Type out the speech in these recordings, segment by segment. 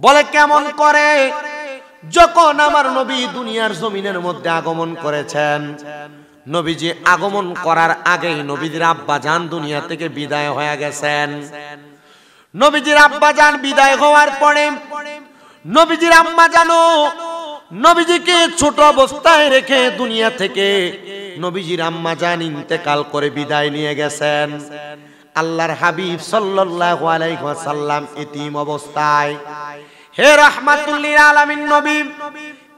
বলে কেমন করে? যখন আমার নবী দুনিয়ার জমিনের মধ্যে আগমন করেছেন, নবীজি আগমন করার আগেই নবীজির আব্বাজান দুনিয়া থেকে বিদায় হয়ে গেছেন। নবীজির আব্বাজান বিদায় হওয়ার পরে নবীজির আম্মাজানও নবীজিকে ছোট অবস্থায় রেখে দুনিয়া থেকে নবীজির আম্মাজান ইন্তেকাল করে বিদায় নিয়ে গেছেন। আল্লাহর হাবিব সাল্লাল্লাহু আলাইহি ওয়াসাল্লাম এতিম অবস্থায়, হে রাহমাতুল লিল আলামিন নবী,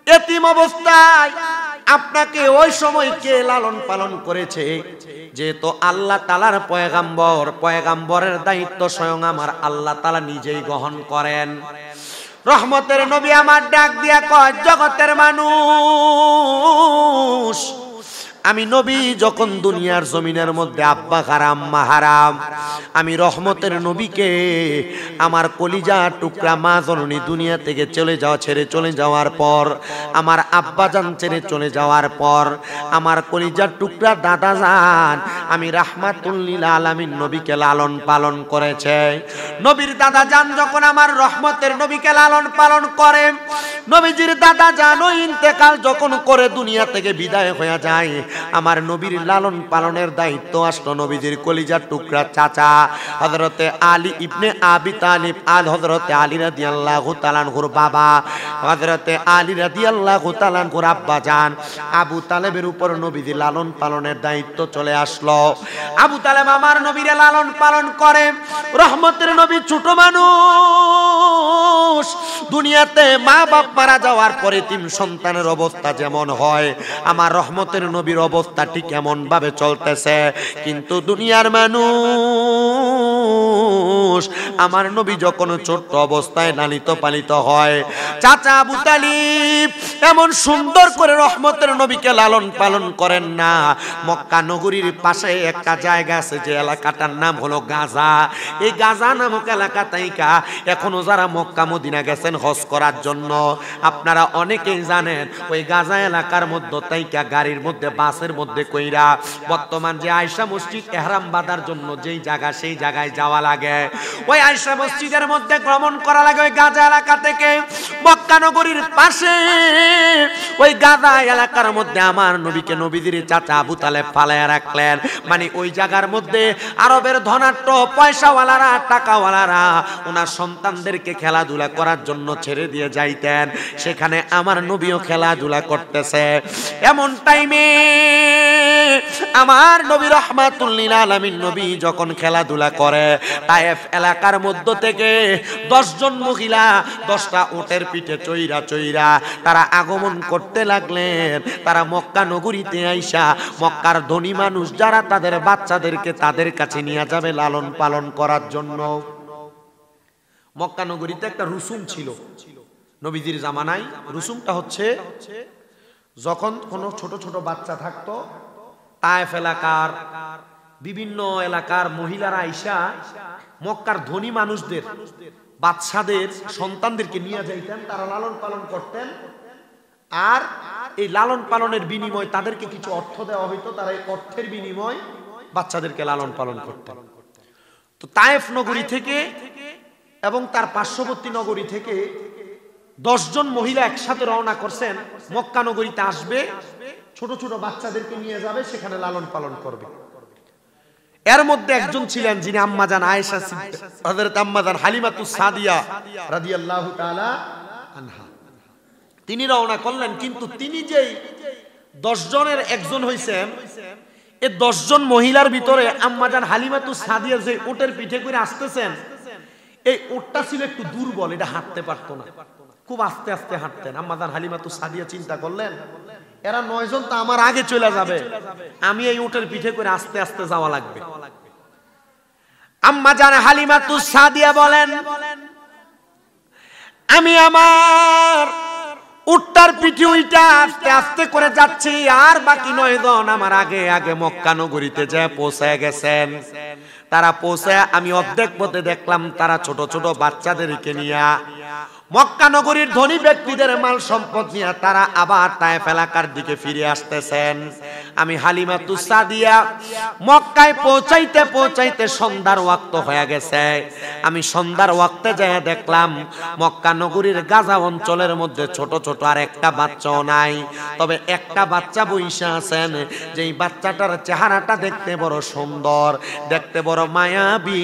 এতিম অবস্থায় আপনাকে ওই সময় কে লালন পালন করেছে? যেহেতু আল্লাহ তাআলার পয়গাম্বর, পয়গাম্বরের দায়িত্ব স্বয়ং আমার আল্লাহ তাআলা নিজেই গ্রহণ করেন। রহমতের নবী আমার ডাক দিয়া কয়, জগতের মানুষ, আমি নবী যখন দুনিয়ার জমিনের মধ্যে আব্বা হারাম মা হারাম, আমি রহমতের নবীকে আমার কলিজা টুকরা মা জননী দুনিয়া থেকে ছেড়ে চলে যাওয়ার পর, আমার আব্বা জান ছেড়ে চলে যাওয়ার পর, আমার কলিজার টুকরা দাদা জান আমি রাহমাতুল লিল আলামিন নবীকে লালন পালন করেছে। নবীর দাদা জান যখন আমার রহমতের নবীকে লালন পালন করে, নবীজির দাদা জান ওই ইন্তেকাল যখন করে দুনিয়া থেকে বিদায় হয়ে যায়, আমার নবীর লালন পালনের দায়িত্ব আসলো নবীজির কলিজার টুকরা চাচা হযরতে আলী ইবনে আবি তালিব, হযরতে আলী রাদিয়াল্লাহু তাআলা আনহুর বাবা, হযরতে আলী রাদিয়াল্লাহু তাআলা আনহুর আব্বা জান আবু তালেবের উপর নবীজি লালন পালনের দায়িত্ব চলে আসলো। আবু তালেব আমার নবীরে লালন পালন করে। রহমতের নবী ছোট মানুষ, দুনিয়াতে মা বাপ মারা যাওয়ার পরে তিন সন্তানের অবস্থা যেমন হয়, আমার রহমতের নবীর অবস্থা ঠিক এমন ভাবে চলতেছে। কিন্তু দুনিয়ার মানুষ, আমার নবী যখন ছোট্ট অবস্থায় লালিত পালিত হয়, চাচা আবু তালিব এমন সুন্দর করে রহমতের নবীকে লালন পালন করেন না। মক্কা নগরীর পাশে একটা জায়গা আছে, যে এলাকাটার নাম হলো গাজা। এই গাজা নামক এলাকা তাইকা এখনো যারা মক্কা মদিনা গেছেন হজ করার জন্য, আপনারা অনেকেই জানেন ওই গাজা এলাকার মধ্যে তাইকা গাড়ির মধ্যে বাসের মধ্যে কইরা বর্তমান যে আয়েশা মসজিদ ইহরাম বাঁধার জন্য যেই জায়গা, সেই জায়গায় যাওয়া লাগে। ওই আয়েশা মসজিদের মধ্যে ভ্রমণ করা লাগে। ওই গাজা এলাকা থেকে মক্কা নগরীর পাশে ওই গাজা এলাকার মধ্যে আমার নবীকে নবীজির চাচা আবু তালেব ফালায়া রাখলেন। মানে ওই জায়গার মধ্যে আরবের ধনাঢ্য পয়সাওয়ালারা, টাকাওয়ালারা ওনার সন্তানদেরকে খেলাধুলা করার জন্য ছেড়ে দিয়ে যাইতেন। সেখানে আমার নবীও খেলাধুলা করতেছে। এমন টাইমে আমার নবী রাহমাতুল লিল আলামিন নবী যখন খেলাধুলা করে, তায়েফ এলাকার মধ্য থেকে 10 জন মহিলা 10টা উটের পিঠে চইরা তারা আগমন করতে লাগলেন। তারা মক্কা নগরীতে আইসা মক্কার ধনী মানুষ যারা তাদের বাচ্চাদেরকে তাদের কাছে নিয়ে যাবে লালন পালন করার জন্য। মক্কা নগরীতে একটা রুসুম ছিল নবীজির জামানায়। রুসুমটা হচ্ছে, যখন কোনো ছোট ছোট বাচ্চা থাকতো, তায়েফ এলাকার বিভিন্ন এলাকার মহিলারা আইসা মক্কার ধনী মানুষদের বাচ্চাদের সন্তানদেরকে নিয়ে যাইতেন, তারা লালন পালন করতেন। আর এই লালন পালনের বিনিময় তাদেরকে কিছু অর্থ দেওয়া হইতো, তারা এই অর্থের বিনিময় বাচ্চাদেরকে লালন পালন করতেন। তো তায়েফ নগরী থেকে এবং তার পার্শ্ববর্তী নগরী থেকে 10 জন মহিলা একসাথে রওনা করছেন, মক্কা নগরীতে আসবে, ছোট ছোট বাচ্চাদেরকে নিয়ে যাবে, সেখানে লালন পালন করবে। এর মধ্যে একজন ছিলেন যিনি আম্মাজান আয়েশা হযরত আম্মাজান হালিমাতুস সাদিয়া রাদিয়াল্লাহু তাআলা আনহা, তিনি রওনা করলেন। কিন্তু তিনি যেই 10 জনের একজন হইছেন, এই 10 জন মহিলার ভিতরে আম্মাজান হালিমাতুস সাদিয়া যে উটের পিঠে করে আসতেছেন, এই উটটা ছিল একটু দুর্বল, এটা হাঁটতে পারতো না, খুব আস্তে আস্তে হাঁটতেন। আম্মাজান হালিমাতুস সাদিয়া চিন্তা করলেন, এরা 9 জন তো আমার আগে চলে যাবে, আমি এই উটের পিঠে করে আস্তে আস্তে যাওয়া লাগবে। আম্মাজান হালিমাতুস সাদিয়া বলেন, আমি আমার উটটার পিঠে উইটা আস্তে আস্তে করে যাচ্ছি, আর বাকি 9 জন আমার আগে আগে মক্কা নগরীতে যে পৌঁছে গেছেন। তারা পৌঁছে আমি অর্ধেক পথে দেখলাম তারা ছোট ছোট বাচ্চাদেরকে নিয়ে মক্কা নগরীর ধনী ব্যক্তিদের মাল সম্পদ নিয়ে তারা আবার তায়েফ এলাকার দিকে ফিরে আসতেছেন। আমি হালিমাতুস সাদিয়া মক্কায় পৌঁছাইতে সন্ধ্যার ওয়াক্ত হয়ে গেছে। আমি সন্ধ্যার ওয়াক্তে যায় দেখলাম মক্কা নগরীর গাজা অঞ্চলের মধ্যে ছোট ছোট আর একটা বাচ্চাও নাই, তবে একটা বাচ্চা বইসা আছেন, যেই বাচ্চাটার চেহারাটা দেখতে বড় সুন্দর, দেখতে বড় মায়াবী।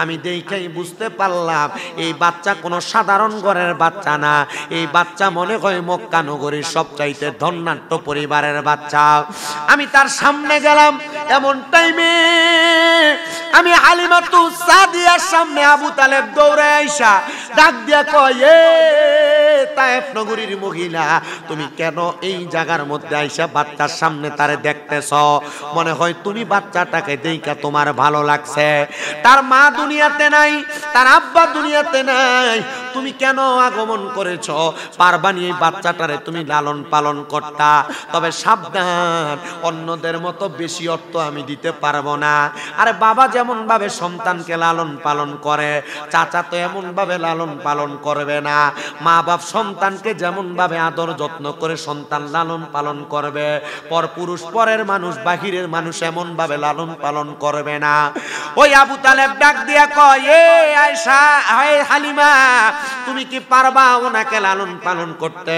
আমি দেখেই বুঝতে পারলাম এই বাচ্চা কোনো সাধারণ ঘরের বাচ্চা না, এই বাচ্চা মনে হয় মক্কা নগরীর সবচাইতে ধনাঢ্য পরিবারের বাচ্চা। আমি তার সামনে গেলাম, এমন টাইমে আমি হালিমাতুস সাদিয়ার সামনে আবু তালেব দৌড়ে আইসা ডাক দিয়া কয়, এ তায়েফ নগরীর মহিলা, তুমি কেন এই জায়গার মধ্যে আইসা বাচ্চার সামনে তারে দেখতেছ? মনে হয় তুমি বাচ্চাটাকে দেইখা তোমার ভালো লাগছে। তার মা দুনিয়াতে নাই, তার আব্বা দুনিয়াতে নাই, তুমি কেন আগমন করেছ? পারবানি এই বাচ্চাটারে তুমি লালন পালন করতা, তবে সাবধান, অন্যদের মতো বেশি অর্থ আমি দিতে পারবো না। আরে বাবা যেমন ভাবে সন্তানকে লালন পালন করে, চাচা তো এমন ভাবে লালন পালন করবে না। মা বাপ সন্তানকে যেমন ভাবে আদর যত্ন করে সন্তান লালন পালন করবে, পর পুরুষ পরের মানুষ বাহিরের মানুষ এমন ভাবে লালন পালন করবে না। ওই আবু তালেব ডাক দিয়া কয়, এ আয়েশা, হে হালিমা, তুমি কি পারবা ওনাকে লালন পালন করতে?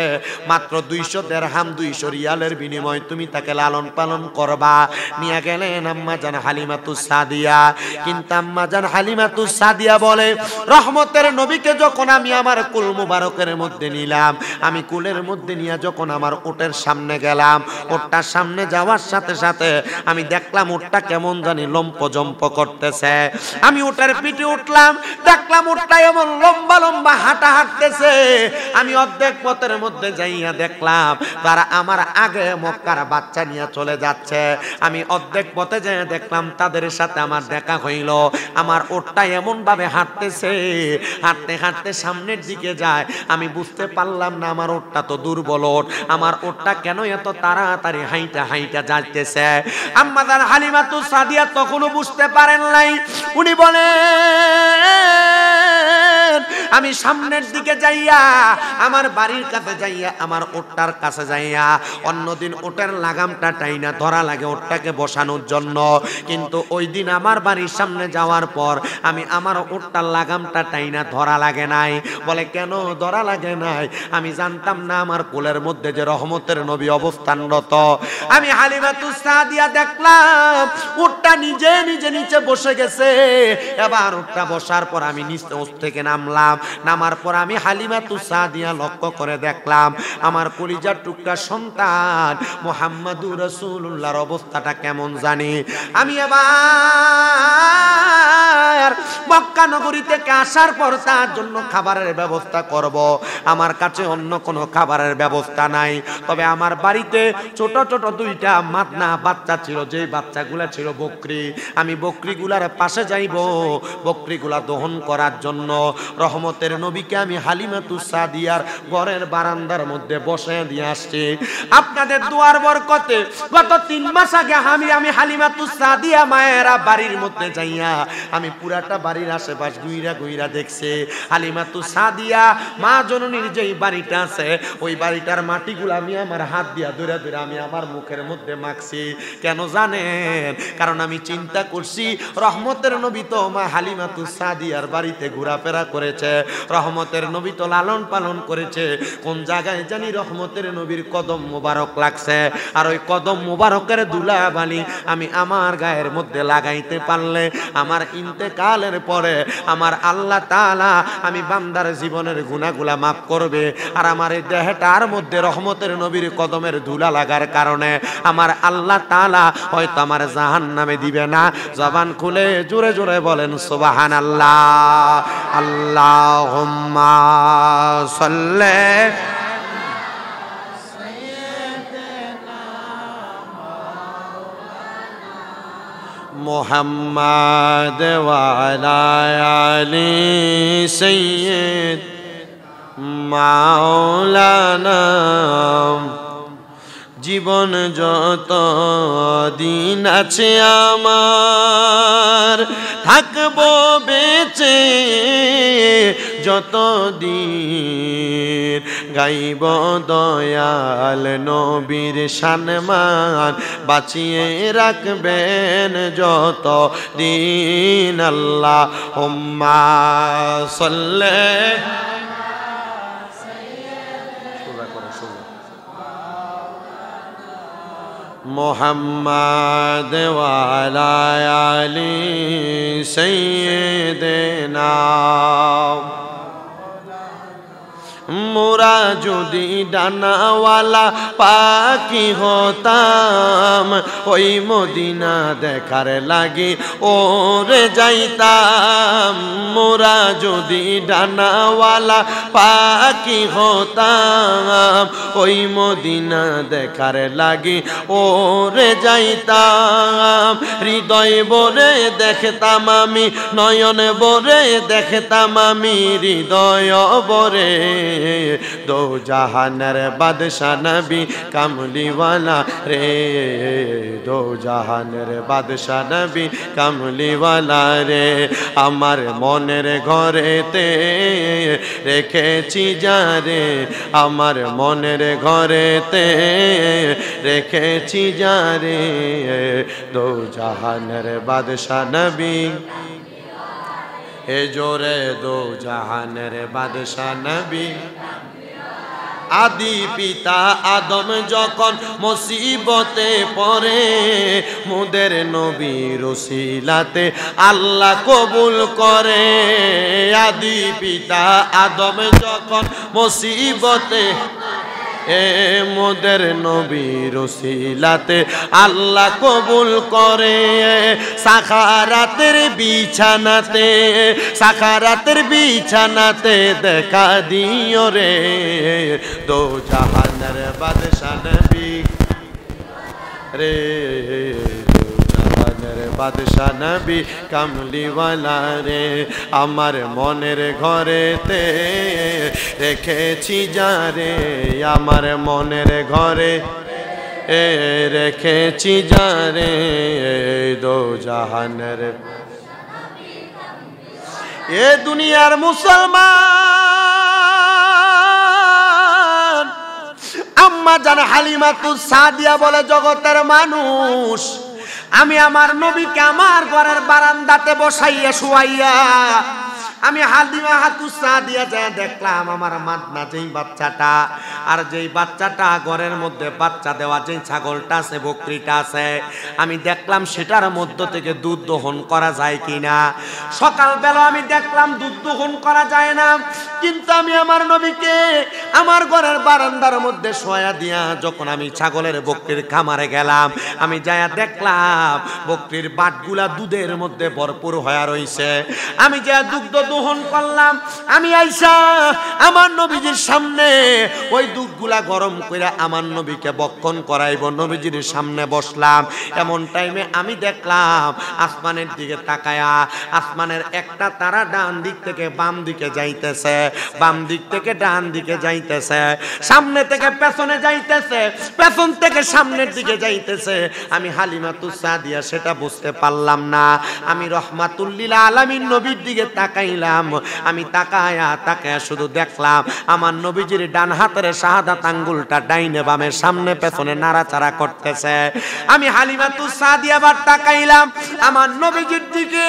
মাত্র 200 দিরহাম 200 রিয়ালের বিনিময়ে তুমি তাকে লালন পালন করবা। নিয়ে গেলেন আম্মাজান হালিমাতুস সাদিয়া। কিন্তু আম্মাজান হালিমাতুস সাদিয়া বলে, রহমতের নবীকে যখন আমি আমার কুল মুবারকের মধ্যে নিলাম, আমি কুলের মধ্যে নিয়ে যখন আমার উটের সামনে গেলাম, উটটার সামনে যাওয়ার সাথে সাথে আমি দেখলাম উটটা কেমন জানি লম্প জম্প করতেছে। আমি উটের পিঠে উঠলাম, দেখলাম উটটা এমন লম্বা লম্বা হাঁটা হাঁটতেছে। আমি অর্ধেক পথের মধ্যে যাইয়া দেখলাম তারা আমার আগে মক্কার বাচ্চা নিয়ে চলে যাচ্ছে। আমি অর্ধেক পথে যাইয়া দেখলাম তাদের সাথে আমার দেখা হইল। আমার উটটা এমন ভাবে হাঁটতেছে, হাঁটতে হাঁটতে সামনের দিকে যায়। আমি বুঝতে পারলাম না আমার উটটা তো দুর্বল উট, আমার উটটা কেন এত তাড়াতাড়ি হাইটা হাইটা যাইতেছে। আম্মাজান হালিমাতুস সাদিয়া তখনও বুঝতে পারেন নাই। উনি বলেন, আমি সামনের দিকে যাইয়া আমার বাড়ির কাছে যাইয়া আমার উটটার কাছে যাইয়া, অন্যদিন উটের লাগামটা টাইনা ধরা লাগে উটটাকে বসানোর জন্য, কিন্তু ওই দিন আমার বাড়ির সামনে যাওয়ার পর আমি আমার উটটার লাগামটা টাইনা ধরা লাগে নাই। বলে কেন ধরা লাগে নাই? আমি জানতাম না আমার কোলের মধ্যে যে রহমতের নবী অবস্থানরত। আমি হালিমাতুস সাদিয়া দেখলাম উটটা নিজে নিজে নিচে বসে গেছে। এবার উটটা বসার পর আমি নিচ থেকে নামলাম। নামার পর আমি হালিমাতুস সাদিয়া লক্ষ্য করে দেখলাম আমার কলিজার টুকরা সন্তান মুহাম্মাদুর রাসূলুল্লাহর অবস্থাটা কেমন জানি। আমি এবার মক্কা নগরী থেকে আসার পর তার জন্য খাবারের ব্যবস্থা করব। আমার কাছে অন্য কোনো খাবারের ব্যবস্থা নাই, তবে আমার বাড়িতে ছোট ছোট 2টা মাদনা বাচ্চা ছিল, যে বাচ্চাগুলা ছিল বকরি। আমি বকরিগুলার পাশে যাইব বকরিগুলা দহন করার জন্য। রহমতের নবীকে আমি হালিমাতুস সাদিয়ার ঘরের বারান্দার মধ্যে বসে দিয়ে আসছি। আপনাদের দুয়ার বরকতে গত 3 মাস আগে আমি হালিমাতুস সাদিয়া মায়েরা বাড়ির মধ্যে যাইয়া আমি পুরাটা বাড়ির আশেপাশ গুইরা দেখছি। হালিমাতুস সাদিয়া মা জননীর যেই বাড়িটা আছে ওই বাড়িটার মাটিগুলো আমি আমার হাত দিয়া ধরে ধরে আমি আমার মুখের মধ্যে মাখছি। কেন জানেন? কারণ আমি চিন্তা করছি রহমতের নবী তো মা হালিমাতুস সাদিয়ার বাড়িতে ঘোরাফেরা করেছে, রহমতের নবী তো লালন পালন করেছে। কোন জায়গায় জানি রহমতের নবীর কদম মোবারক লাগছে, আর ওই কদম মোবারকের ধুলাবালি আমি আমার গায়ের মধ্যে লাগাইতে পারলে আমার ইন্তেকালের পরে আমার আল্লাহ তাআলা আমি বান্দার জীবনের গুনাহগুলা মাফ করবে। আর আমার এই দেহটার মধ্যে রহমতের নবীর কদমের ধুলা লাগার কারণে আমার আল্লাহ তাআলা হয়তো আমার জাহান্নামে দিবে না। জবান খুলে জোরে জোরে বলেন সুবহানাল্লাহ। আল্লাহুম্মা সাল্লি মুহাম্মাদ ওয়া আলা আলি সাইয়্যিদ মাওলানা। জীবন যত দিন আছে আমার থাকবো বেঁচে যতদিন গাইব দয়াল নবীর সম্মান বাঁচিয়ে রাখবেন যতদিন আল্লাহুম্মা সাল্লি মুহাম্মাদ ওয়া আলা আলি সাইয়্যিদিনা মোরা যদি ডানাওয়ালা পাখি হতাম ওই মদিনা দেখার লাগি ওরে যাইতাম মোরা যদি ডানাওয়ালা পাখি হতাম ওই মদিনা দেখার লাগি ওরে যাইতাম হৃদয় ভরে দেখতাম আমি নয়ন ভরে দেখতাম আমি হৃদয় ভরে দো জাহানের বাদশাহ নবী কামলিওয়ালা রে দো জাহানের বাদশাহ নবী কামলিওয়ালা রে আমার মনের ঘরেতে রেখেছি যারে আমার মনের ঘরেতে রেখেছি যারে দো জাহানের বাদশাহ নবী এ জোরে দো জাহানের বাদশাহ নবী আদি পিতা আদম যখন মুসিবতে পড়ে মোদের নবীর ওসিলাতে আল্লাহ কবুল করে আদি পিতা আদম যখন মুসিবতে এ মোদের নবীর ওসিলাতে আল্লাহ কবুল করে সাখারাতের বিছানাতে দেখা দিও রে দো জাহানের বাদশাহ নবী রে বাদশাহ নবী কামলিওয়ালা রে আমার মনের ঘরেতে রেখেছি যারে আমার মনের ঘরে রেখেছি যারে দো জাহানের এ দুনিয়ার মুসলমান আম্মা জান হালিমাতুস সাদিয়া বলে জগতের মানুষ আমি আমার নবীকে আমার ঘরের বারান্দাতে বসাইয়া শুয়াইয়া আমি হালিমাতুস সাদিয়া যায় দেখলাম আমার মাদনা যেই বাচ্চাটা আর যেই বাচ্চাটা ঘরের মধ্যে বাচ্চা দেওয়া যেই ছাগলটা আছে বকরিটা আছে আমি দেখলাম সেটার মধ্য থেকে দুধ দহন করা যায় কিনা সকালবেলা আমি দেখলাম দুধ দহন করা যায় না কিন্তু আমি আমার নবীকে আমার ঘরের বারান্দার মধ্যে শোয়া দিয়া যখন আমি ছাগলের বকরির খামারে গেলাম আমি যায়া দেখলাম বকরির বাটগুলা দুধের মধ্যে ভরপুর হয়ে রইছে আমি যা দুগ্ধ দহন করলাম আমি আইসা আমার নবীজির সামনে ওই দুধগুলা গরম করে আমার নবীকে বক্ষণ করাইব নবীজির সামনে বসলাম এমন টাইমে আমি দেখলাম আসমানের দিকে তাকায়া আসমানের একটা তারা ডান দিক থেকে বাম দিকে যাইতেছে বাম দিক থেকে ডান দিকে যাইতেছে সামনে থেকে পেছনে যাইতেছে পেছন থেকে সামনের দিকে যাইতেছে আমি হালিমাতুস সাদিয়া সেটা বুঝতে পারলাম না আমি রহমাতুল লিল আলামিন নবীর দিকে তাকাইলাম আমি তাকায়া শুধু দেখলাম আমার নবীজির ডান হাতের শাহাদাত আঙ্গুলটা ডাইনে বামে সামনে পেছনে নাড়াচাড়া করতেছে আমি হালিমাতুস সাদিয়া আবার তাকাইলাম আমার নবীজির দিকে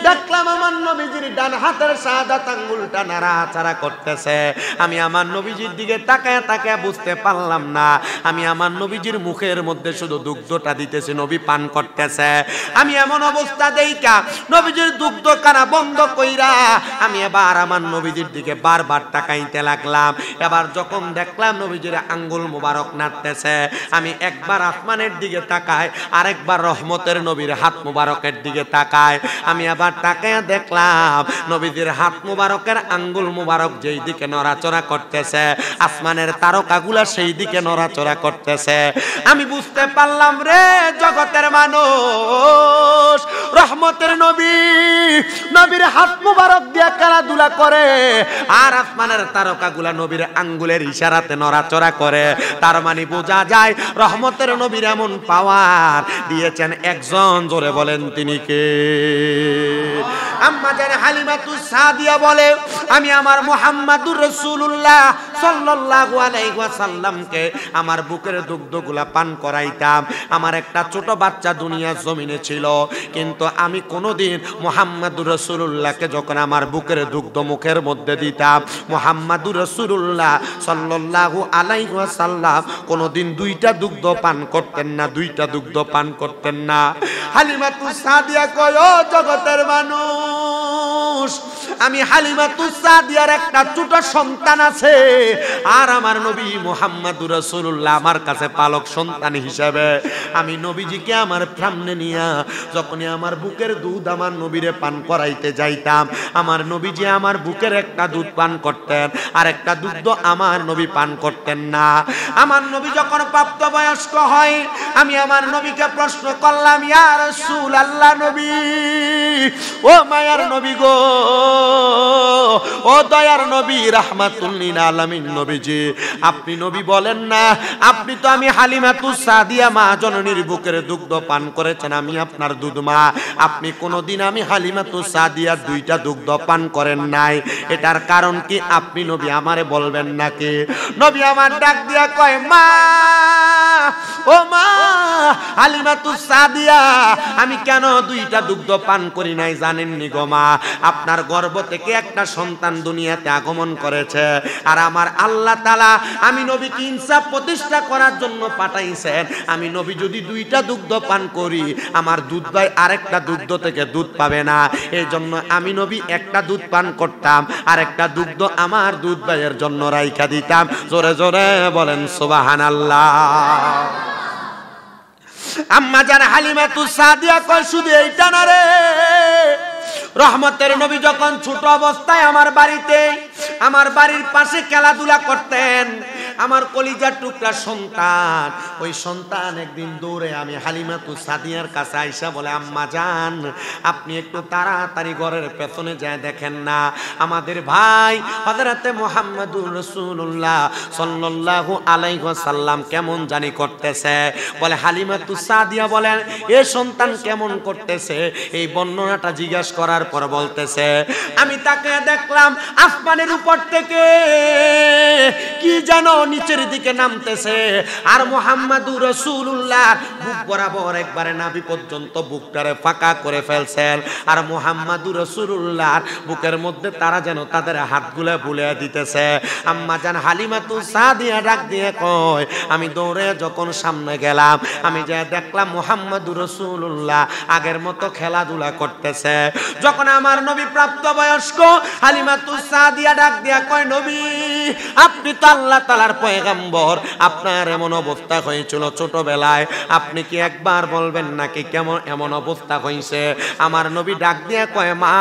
দেখলাম আমার নবীজির ডান হাতের শাহাদাত আঙ্গুলটা নাড়াচাড়া করতেছে আমি আমার নবীজির দিকে তাকায়া বুঝতে পারলাম না আমি আমার নবীজির মুখের মধ্যে শুধু দুগ্ধটা দিতেছি নবী পান করতেছে আমি এমন অবস্থা দেইকা নবীজির দুগ্ধ কানা বন্ধ কইরা আমি এবার আমার নবীজির দিকে বারবার তাকাইতে লাগলাম এবার যখন দেখলাম নবীজির আঙ্গুল মোবারক নাড়তেছে আমি একবার আসমানের দিকে তাকাই আরেকবার রহমতের নবীর হাত মোবারকের দিকে তাকাই আমি আবার তাকায়া দেখলাম নবীজির হাত মোবারকের আঙ্গুল মোবারক যেই দিকে নড়াচড়া করতেছে, আসমানের তারকাগুলা সেই দিকে নড়াচড়া করতেছে। আমি বুঝতে পারলাম রে জগতের মানুষ, রহমতের নবী, নবীর হাত মুবারক দিয়ে খেলাধুলা করে আর আসমানের তারকাগুলা নবীর আঙ্গুলের ইশারাতে নড়াচড়া করে। তার মানে বোঝা যায় রহমতের নবীর এমন পাওয়ার দিয়েছেন একজন, জোরে বলেন তিনি কে? আম্মা জান হালিমাতুস সাদিয়া বলে, আমি আমার মুহাম্মাদুর রাসূলুল্লাহ সাল্লাল্লাহু আলাইহি ওয়াসাল্লামকে আমার বুকের দুগ্ধগুলা পান করাইতাম। আমার একটা ছোট বাচ্চা দুনিয়ার জমিনে ছিল, কিন্তু আমি কোনোদিন মুহাম্মাদুর রাসূলুল্লাহকে যখন আমার বুকের দুগ্ধ মুখের মধ্যে দিতাম, মুহাম্মাদুর রাসূলুল্লাহ সাল্লাল্লাহু আলাইহি ওয়াসাল্লাম কোনোদিন দুইটা দুগ্ধ পান করতেন না, দুইটা দুগ্ধ পান করতেন না। হালিমাতুস সাদিয়া কয়, ও জগতের মানুষ, আমি হালিমাতুস সাদিয়ার একটা ছোট সন্তান আছে, আর আমার নবী মুহাম্মাদুর রাসূলুল্লাহ আমার কাছে পালক সন্তান হিসেবে আমি নবীজিকে আমার সামনে নিয়া যখনই আমার বুকের দুধ আমার নবীরে পান করাইতে যাইতাম, আমার নবীজি আমার বুকের একটা দুধ পান করতেন আর একটা দুধ আমার নবী পান করতেন না। আমার নবী যখন প্রাপ্তবয়স্ক হয়, আমি আমার নবীকে প্রশ্ন করলাম, ইয়া রাসূলুল্লাহ নবী, ও মায়ার নবী গো, ও দয়ার নবী, রাহমাতুল লিল আলামিন নবীজি, আপনি নবী বলেন না, আপনি তো আমি হালিমাতুস সাদিয়া মা জননীর বুকের দুগ্ধ পান করেছেন, আমি আপনার দুধ মা, আপনি কোনোদিন আমি হালিমাতুস সাদিয়ার দুইটা দুগ্ধ পান করেন নাই, এটার কারণ কি আপনি নবী আমারে বলবেন নাকি? নবী আমার ডাক দিয়া কয়, মা, ও মা হালিমাতুস সাদিয়া, আমি কেন দুইটা দুগ্ধ পান করি নাই জানেননি গো মা? আপনার গর্ভ থেকে একটা সন্তান দুনিয়াতে আগমন করেছে, আর আমার আল্লাহ তাআলা আমি নবীকে ইনসাফ প্রতিষ্ঠা করার জন্য পাঠাইছেন। আমি নবী যদি দুইটা দুগ্ধ পান করি, আমার দুধ ভাই আরেকটা দুগ্ধ থেকে দুধ পাবে না, এই জন্য আমি নবী একটা দুধ পান করতাম আর একটা দুগ্ধ আমার দুধ ভাইয়ের জন্য রাইখা দিতাম। জোরে জোরে বলেন সুবহানাল্লাহ। আম্মা জান হালিমাতুস সাদিয়া কয়, শুধু এইটা না রে, রহমতের নবী যখন ছোট অবস্থায় আমার বাড়িতে, আমার বাড়ির পাশে খেলাধুলা করতেন, আমার কলিজার টুকরা সন্তান, ওই সন্তান একদিন দৌড়ে আমি হালিমাতুস সাদিয়ার কাছে আইসা বলে, আম্মা জান, আপনি একটু তাড়াতাড়ি ঘরের পেছনে যায় দেখেন না, আমাদের ভাই হযরতে মুহাম্মাদুর রাসূলুল্লাহ সাল্লাল্লাহু আলাইহি ওয়াসাল্লাম কেমন জানি করতেছে। বলে হালিমাতুস সাদিয়া বলেন, এ সন্তান কেমন করতেছে, এই বর্ণনাটা জিজ্ঞাসা করার পর বলতেছে, আমি তাকে দেখলাম আসমানের উপর থেকে কি যেন নিচের দিকে নামতেছে, আর মুহাম্মাদুর রাসূলুল্লাহ বুক বরাবর একবারে নাভি পর্যন্ত বুকটারে ফাঁকা করে ফেলছেন, আর মুহাম্মাদুর রাসূলুল্লাহ বুকের মধ্যে তারা যেন তাদের হাতগুলো বুলিয়ে দিতেছে। আম্মা জান হালিমাতুস সাদিয়া ডাক দিয়ে কয়, আমি দৌড়ে যখন সামনে গেলাম, আমি যা দেখলাম মুহাম্মাদুর রাসূলুল্লাহ আগের মতো খেলাধুলা করতেছে। যখন আমার নবী প্রাপ্তবয়স্ক, হালিমাতুস সাদিয়া ডাক দিয়া কয়, নবী আপনি তো আল্লাহ তাআলার পয়গম্বর, আপনার এমন অবস্থা হয়েছিল ছোটবেলায়, আপনি কি একবার বলবেন নাকি কেমন এমন অবস্থা হয়েছে? আমার নবী ডাক দিয়া কয়, মা,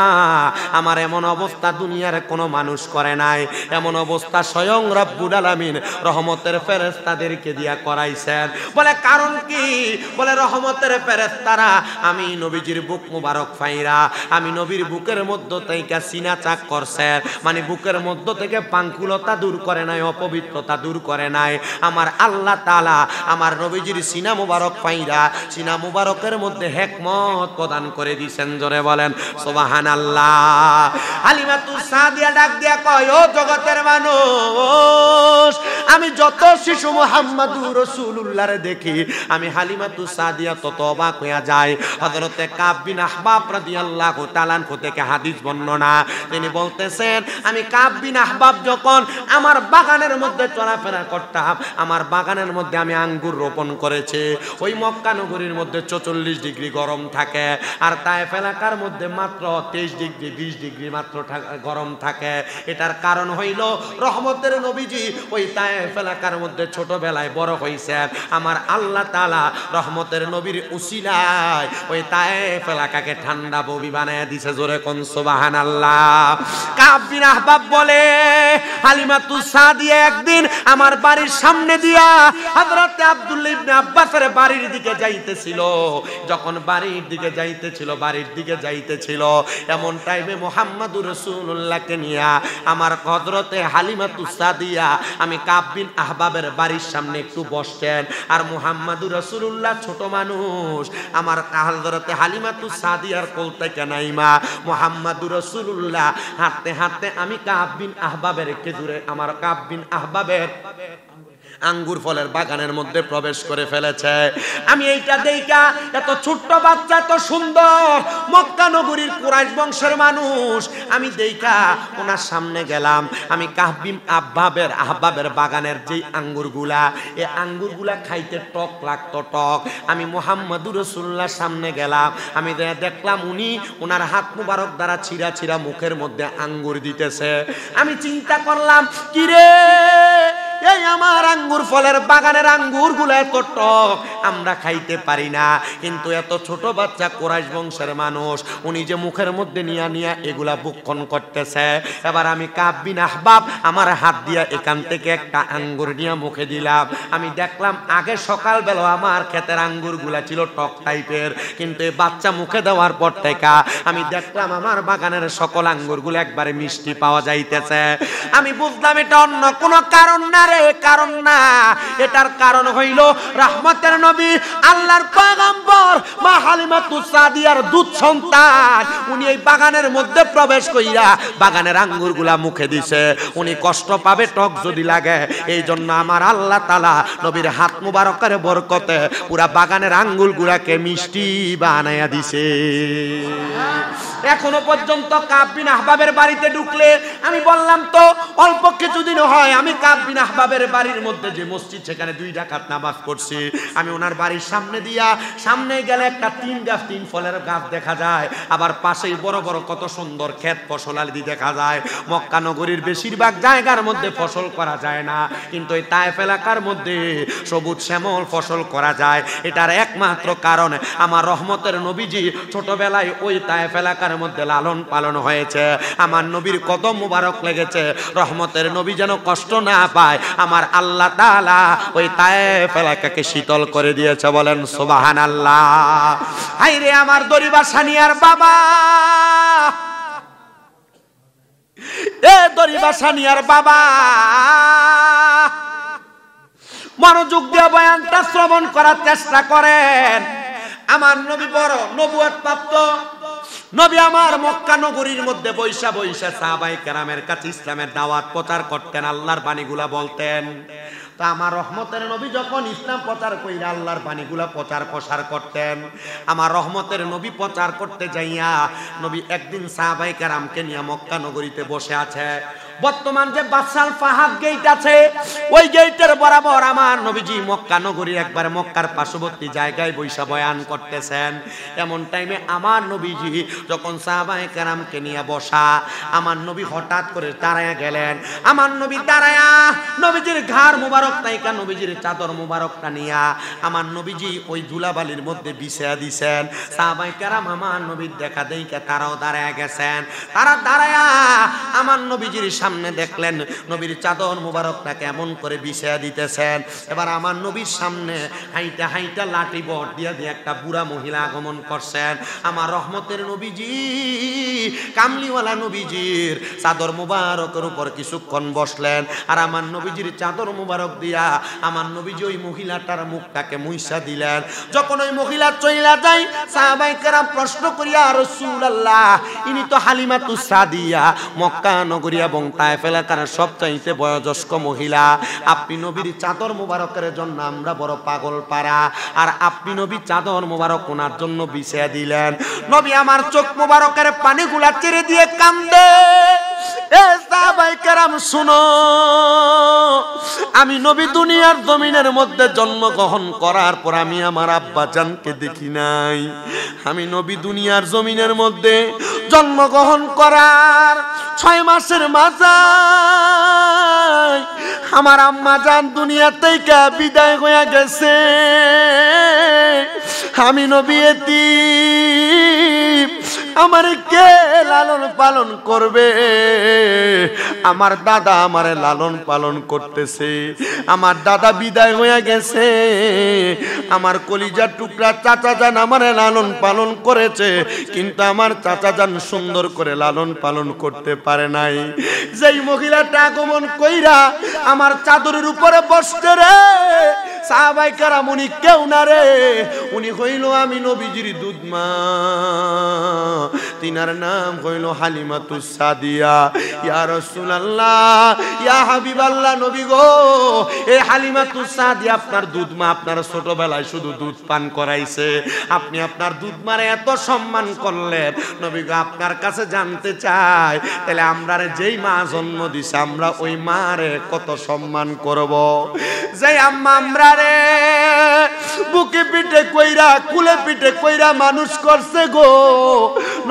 আমার এমন অবস্থা দুনিয়ার কোনো মানুষ করে নাই, এমন অবস্থা স্বয়ং রব্বুল আলামিন রহমতের ফেরেশতাদেরকে দিয়া করাইছেন। বলে কারণ কি? বলে রহমতের ফেরেশতারা আমি নবীজির বুক মুবারক ফাইরা, আমি নবীর বুকের মধ্য থেকে সিনা চাক করছে, মানে বুকের মধ্য থেকে পাঙ্কুলতা দূর করে নাই, অপবিত্রতা দূর করে নাই। আমার আল্লাহ তাআলা আমার নবীজির সিনা মুবারক পাইরা সিনা মুবারকের মধ্যে হিকমত প্রদান করে দিয়েছেন। জোরে বলেন সুবহানাল্লাহ। হালিমাতুস সাদিয়া ডাক দিয়া কয়, ও জগতের মানুষ, আমি যত শিশু মুহাম্মাদুর রাসূলুল্লাহরে দেখি, আমি হালিমাতুস সাদিয়া তত অবাক হইয়া যায়। হযরতে কাব বিন আহবাব রাদিয়াল্লাহু তাআলা আনহু থেকে হাদিস বর্ণনা, তিনি বলতেছেন, আমি কাব বিন আহবাব যখন আমার বাগানের মধ্যে চলাফেরা করতাম, আমার বাগানের মধ্যে আমি আঙ্গুর রোপণ করেছি। ওই মক্কা নগরীর মধ্যে 44 ডিগ্রি গরম থাকে, আর তায়েফ এলাকার মধ্যে মাত্র 23 ডিগ্রি 20 ডিগ্রি মাত্র গরম থাকে। এটার কারণ হইল রহমতের নবীজি ওই তায়েফ এলাকার মধ্যে ছোটবেলায় বড় হইছেন। আমার আল্লাহ তাআলা রহমতের নবীর উসিলায় ওই তায়েফ এলাকাকে ঠান্ডা ববি বানায় দিছে। জোরে কোন সুবহানাল্লাহ। কাব বিন আহবাব বলে, হালিমা হালিমাতুস সাদিয়া একদিন আমার বাড়ির সামনে দিয়া হযরত আব্দুল্লাহ ইবনে আব্বাসের বাড়ির দিকে যাইতেছিল। যখন বাড়ির দিকে যাইতেছিল এমন টাইমে মুহাম্মদুর রাসূলুল্লাহকে নিয়া আমার হযরতে হালিমাতুস সাদিয়া আমি কাব বিন আহবাবের বাড়ির সামনে একটু বসতেন। আর মুহাম্মদুর রাসূলুল্লাহ ছোট মানুষ, আমার হযরতে হালিমাতুস সাদিয়ার কোল থেকে নাইমা মুহাম্মদুর রাসূলুল্লাহ হাঁটতে হাঁটতে আমি কাব বিন আহবাবের খেজুরে আমার কাব বিন আহবাবের আঙ্গুর ফলের বাগানের মধ্যে প্রবেশ করে ফেলেছে। আমি এইটা দেইখা, এত ছোট্ট বাচ্চা, এত সুন্দর, মক্কা নগরীর কুরাইশ বংশের মানুষ, আমি দেইখা ওনার সামনে গেলাম। আমি কাব বিন আহবাবের বাগানের যেই আঙ্গুরগুলা, এই আঙ্গুরগুলা খাইতে টক লাগতো, টক। আমি মুহাম্মদুর রাসূলুল্লাহর সামনে গেলাম, আমি দেখলাম উনি ওনার হাত মুবারক দ্বারা ছিঁড়া ছিঁড়া মুখের মধ্যে আঙ্গুর দিতেছে। আমি চিন্তা করলাম, কিরে এই আমার আঙ্গুর ফলের বাগানের আঙ্গুরগুলো এত টক, আমরা খাইতে পারি না, কিন্তু এত ছোট বাচ্চা কুরাইশ বংশের মানুষ, উনি যে মুখের মধ্যে নিয়া এগুলা ভক্ষণ করতেছে। এবার আমি কাব বিন আহবাব আমার হাত দিয়া এখান থেকে একটা আঙ্গুর নিয়ে মুখে দিলাম। আমি দেখলাম আগে সকালবেলা আমার ক্ষেতের আঙ্গুরগুলা ছিল টক টাইপের, কিন্তু এই বাচ্চা মুখে দেওয়ার পর থেকে আমি দেখলাম আমার বাগানের সকল আঙ্গুরগুলো একবারে মিষ্টি পাওয়া যাইতেছে। আমি বুঝলাম এটা অন্য কোনো কারণ না রে, কারণ না, এটার কারণ হইল রহমতের নবী আল্লাহর পয়গম্বর মা হালিমাতুস সাদিয়ার দুধ সন্তান, উনি এই বাগানের মধ্যে প্রবেশ কইরা বাগানের আঙ্গুরগুলা মুখে দিছে। উনি কষ্ট পাবে টক যদি লাগে, এই জন্য আমার আল্লাহ তাআলা নবীর হাত মুবারকের বরকতে পুরা বাগানের আঙ্গুরগুলাকে মিষ্টি বানায়া দিছে। এখনো পর্যন্ত কাব বিন আহবাবের বাড়িতে ঢুকলে আমি বললাম তো অল্প কিছুদিন হয় আমি কাব বিন আহবাবের বাড়ির মধ্যে যে মসজিদ, সেখানে 2 রাকাত নামাজ পড়ছি। আমি ওনার বাড়ির সামনে দিয়া সামনে গেলে একটা 3 ফলের গাছ দেখা যায়, আবার পাশেই বড় বড় কত সুন্দর ক্ষেত ফসলাদি দেখা যায়। মক্কা নগরীর বেশিরভাগ জায়গার মধ্যে ফসল করা যায় না, কিন্তু এই তায়েফ এলাকার মধ্যে সবুজ শ্যামল ফসল করা যায়। এটার একমাত্র কারণ আমার রহমতের নবীজি ছোটবেলায় ওই তায়েফ এলাকার মধ্যে লালন পালন হয়েছে। আমার নবীর কদম মুবারক লেগেছে, রহমতের নবী যেন কষ্ট না পায়, আমার আল্লাহ তাআলা ওই তায়েফ এলাকাকে শীতল করে দিয়েছে। বলেন সুবহানাল্লাহ। হায়রে আমার দরিবা সানিয়ার বাবা, এ দরিবা সানিয়ার বাবা, মনোযোগ দিয়ে বয়ানটা শ্রবণ করার চেষ্টা করেন। আমার নবী বড় নবুয়ত প্রাপ্ত নবী, আমার মক্কা নগরীর মধ্যে বৈশা বৈশা সাহাবায়ে কেরামের কাছে ইসলামের দাওয়াত প্রচার করতেন, আল্লাহর বাণীগুলা বলতেন। তো আমার রহমতের নবী যখন ইসলাম প্রচার কইরা আল্লাহর বাণীগুলা প্রচার প্রসার করতেন, আমার রহমতের নবী প্রচার করতে যাইয়া নবী একদিন সাহাবায়ে কেরামকে নিয়ে মক্কা নগরীতে বসে আছে। বর্তমান যে বাদশাল ফাহাদ গেট আছে, ওই গেটের বরাবর আমার নবীজি মক্কা নগরীর একবার মক্কার পার্শ্ববর্তী জায়গায় বৈশা বয়ান করতেছেন। এমন টাইমে আমার নবীজি যখন সাহাবায়ে কেরামকে নিয়ে বসা, আমার নবী হঠাৎ করে দাঁড়ায়া গেলেন। আমার নবী দাঁড়ায়া নবীজির ঘাড় মুবারক নাইকা নবীজির চাদর মুবারকটা নিয়া আমার নবীজি ওই ধুলাবালির মধ্যে বিছায়া দিছেন। সাহাবায়ে কেরাম আমার নবীর দেখা দেইকা তারাও দাঁড়ায়া গেছেন। তারা দাঁড়ায়া আমার নবীজির সামনে দেখলেন নবীর চাদর মুবারকটা কেমন করে বিছায়া দিতেছেন। এবার আমার নবীর সামনে হাইটা হাইটা লাঠি বট দিয়া দিয়ে একটা বুড়া মহিলা আগমন করছেন। আমার রহমতের নবীজি, কামলিওয়ালা নবীজির চাদর মুবারকের উপর কিছুক্ষণ বসলেন, আর আমার নবীজির চাদর মুবারক দিয়া আমার নবীজি ওই মহিলাটার মুখটাকে মুইসা দিলেন। যখন ওই মহিলা চইলা যায়, সাহাবায়ে কেরাম প্রশ্ন করিয়া, রাসূলুল্লাহ, ইনি তো হালিমাতুস সাদিয়া, মক্কা নগরী এবং তায়েফ এলাকার সবচাইতে বয়োজ্যেষ্ঠ মহিলা। আপনি নবীর চাদর মুবারকের জন্য আমরা বড় পাগল পারা, আর আপনি নবী চাদর মুবারক ওনার জন্য বিছিয়ে দিলেন। নবী আমার চোখ মুবারকের পানিগুলা ছেড়ে দিয়ে কান্দে। এ সাহাবায়ে কেরাম শুনো, আমি নবী দুনিয়ার জমিনের মধ্যে জন্মগ্রহণ করার পর আমি আমার আব্বা জানকে দেখি নাই। আমি নবী দুনিয়ার জমিনের মধ্যে জন্মগ্রহণ করার 6 মাসের মাথায় আমার আম্মা জান দুনিয়া থেকে বিদায় হয়ে গেছে। আমি নবী এতিম, আমারে কে লালন পালন করবে? আমার দাদা আমারে লালন পালন করতেছে, আমার দাদা বিদায় হয়ে গেছে, আমার কলিজার টুকরা চাচা জান আমারে লালন পালন করেছে, কিন্তু আমার চাচা জান সুন্দর করে লালন পালন করতে পারে নাই। যেই মহিলাটা আগমন কইরা আমার চাদরের উপরে বসতে রে, সাহাবায়ে কেরাম উনি কেউ না রে, উনি হইল আমি নবীজির দুধ মা, তিনার নাম হইল হালিমাতুস সাদিয়া। ইয়া রাসূলুল্লাহ, ইয়া হাবিবাল্লাহ, নবী গো, এই হালিমাতুস সাদিয়া আপনার দুধ মা আপনার ছোটবেলায় শুধু দুধ পান করাইছে, আপনি আপনার দুধ মারে এত সম্মান করলেন। নবী গো, আপনার কাছে জানতে চাই, তাহলে আমরা যেই মা জন্ম দিছে আমরা ওই মারে কত সম্মান করব? যেই আম্মা আমরা রে বুকে পিঠে কইরা কুলে পিঠে কইরা মানুষ করছে গো,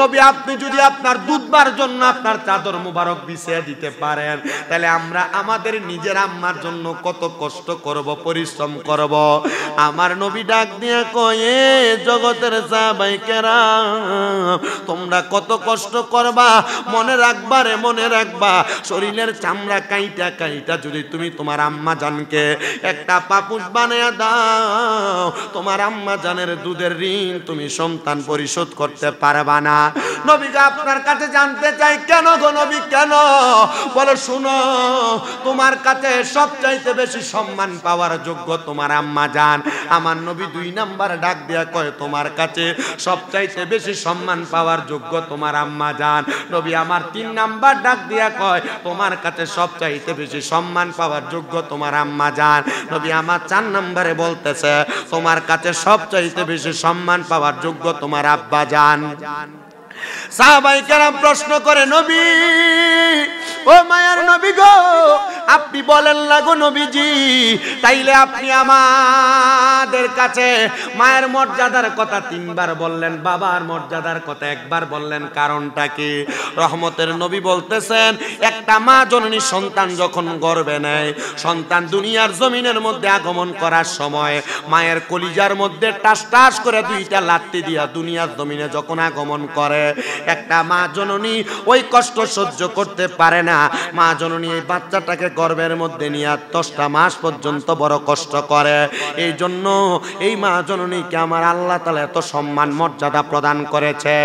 নবী আপনি যদি আপনার দুধবার জন্য আপনার চাদর মুবারক বিছিয়ে দিতে পারেন, তাহলে আমরা আমাদের নিজের আম্মার জন্য কত কষ্ট করব, পরিশ্রম করব। আমার নবী ডাক দিয়ে কয়ে, জগতের সাহাবায়ে কেরাম তোমরা কত কষ্ট করবা, মনে রাখবা রে, মনে রাখবা, শরীরের চামড়া কাইটা কাইটা যদি তুমি তোমার আম্মা জানকে একটা পাপুস বানিয়ে দাও, তোমার আম্মা জানের দুধের ঋণ তুমি সন্তান পরিশোধ করতে পারবা না। নবী আপনার কাছে জানতে চাই, কেন গো নবী, কেন? বলে শুনো, তোমার কাছে সবচাইতে বেশি সম্মান পাওয়ার যোগ্য তোমার আম্মা জান। আমার নবী 2 নাম্বার ডাক দিয়া কয়, তোমার কাছে সবচাইতে বেশি সম্মান পাওয়ার যোগ্য তোমার আম্মা জান। নবী আমার 3 নাম্বার ডাক দিয়া কয়, তোমার কাছে সবচাইতে বেশি সম্মান পাওয়ার যোগ্য তোমার আম্মা জান। নবী আমার 4 নম্বরে বলতেছে, তোমার কাছে সবচাইতে বেশি সম্মান পাওয়ার যোগ্য তোমার আব্বা জান। সাহাবায়ে কেরাম প্রশ্ন করে, নবী ও মায়ার নবী গো, আপনি বলেন না গো নবীজি, তাইলে আপনি আমাদের কাছে মায়ের মর্যাদার কথা 3 বার বললেন, বাবার মর্যাদার কথা 1 বার বললেন, কারণটা কি? রহমতের নবী বলতেছেন, একটা মা জননী সন্তান যখন গর্ভে নেয়, সন্তান দুনিয়ার জমিনের মধ্যে আগমন করার সময় মায়ের কলিজার মধ্যে টাস টাস করে 2টা লাথি দিয়া দুনিয়ার জমিনে যখন আগমন করে, একটা মা জননী ওই কষ্ট সহ্য করতে পারে না। মা জননী এই বাচ্চাটাকে গর্ভের মধ্যে নিয়ে 10টা মাস পর্যন্ত বড় কষ্ট করে। এই জন্য এই মা জননীকে আমার আল্লাহ তাআলা এত সম্মান মর্যাদা প্রদান করেছে।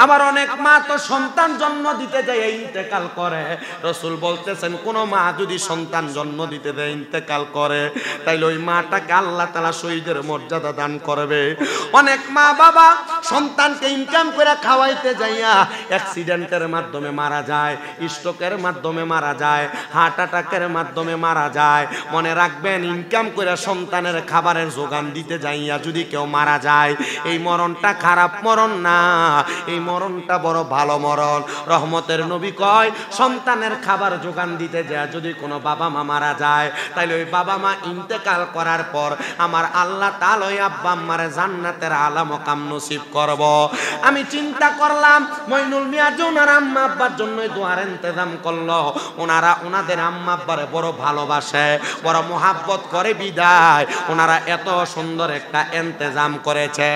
আবার অনেক মা তো সন্তান জন্ম দিতে যায় ইন্তেকাল করে। রাসূল বলতেছেন, কোন মা যদি সন্তান জন্ম দিতে যায় ইন্তেকাল করে, তাইলে ওই মাটাকে আল্লাহ তাআলা শহীদের মর্যাদা দান করবে। অনেক মা বাবা সন্তানকে ইনকাম করে খাওয়াইতে যাইয়া অ্যাক্সিডেন্টের মাধ্যমে মারা যায়, স্ট্রোকের মাধ্যমে মারা যায়, হার্ট অ্যাটাকের মাধ্যমে মারা যায়। মনে রাখবেন, ইনকাম করে সন্তানের খাবারের যোগান দিতে যাইয়া যদি কেউ মারা যায়, এই মরণটা খারাপ মরণ না, এই মরণটা বড় ভালো মরণ। রহমতের নবী কয়, সন্তানের খাবার যোগান দিতে যায় যদি কোনো বাবা মা মারা যায়, তাইলে ওই বাবা মা ইন্তেকাল করার পর আমার আল্লাহ তাআলা ওই আব্বা আম্মারে জান্নাতের আলা মাকাম নসিব করব। আমি চিন্তা করলাম, মইনুল মিয়া যে ওনার আম্মা আব্বার জন্য দোয়ার ইন্তজাম করলো, ওনারা ওনাদের আম্মা আব্বারে বড় ভালোবাসে, বড় মোহাব্বত করে, বিদায় ওনারা এত সুন্দর একটা ইন্তজাম করেছে।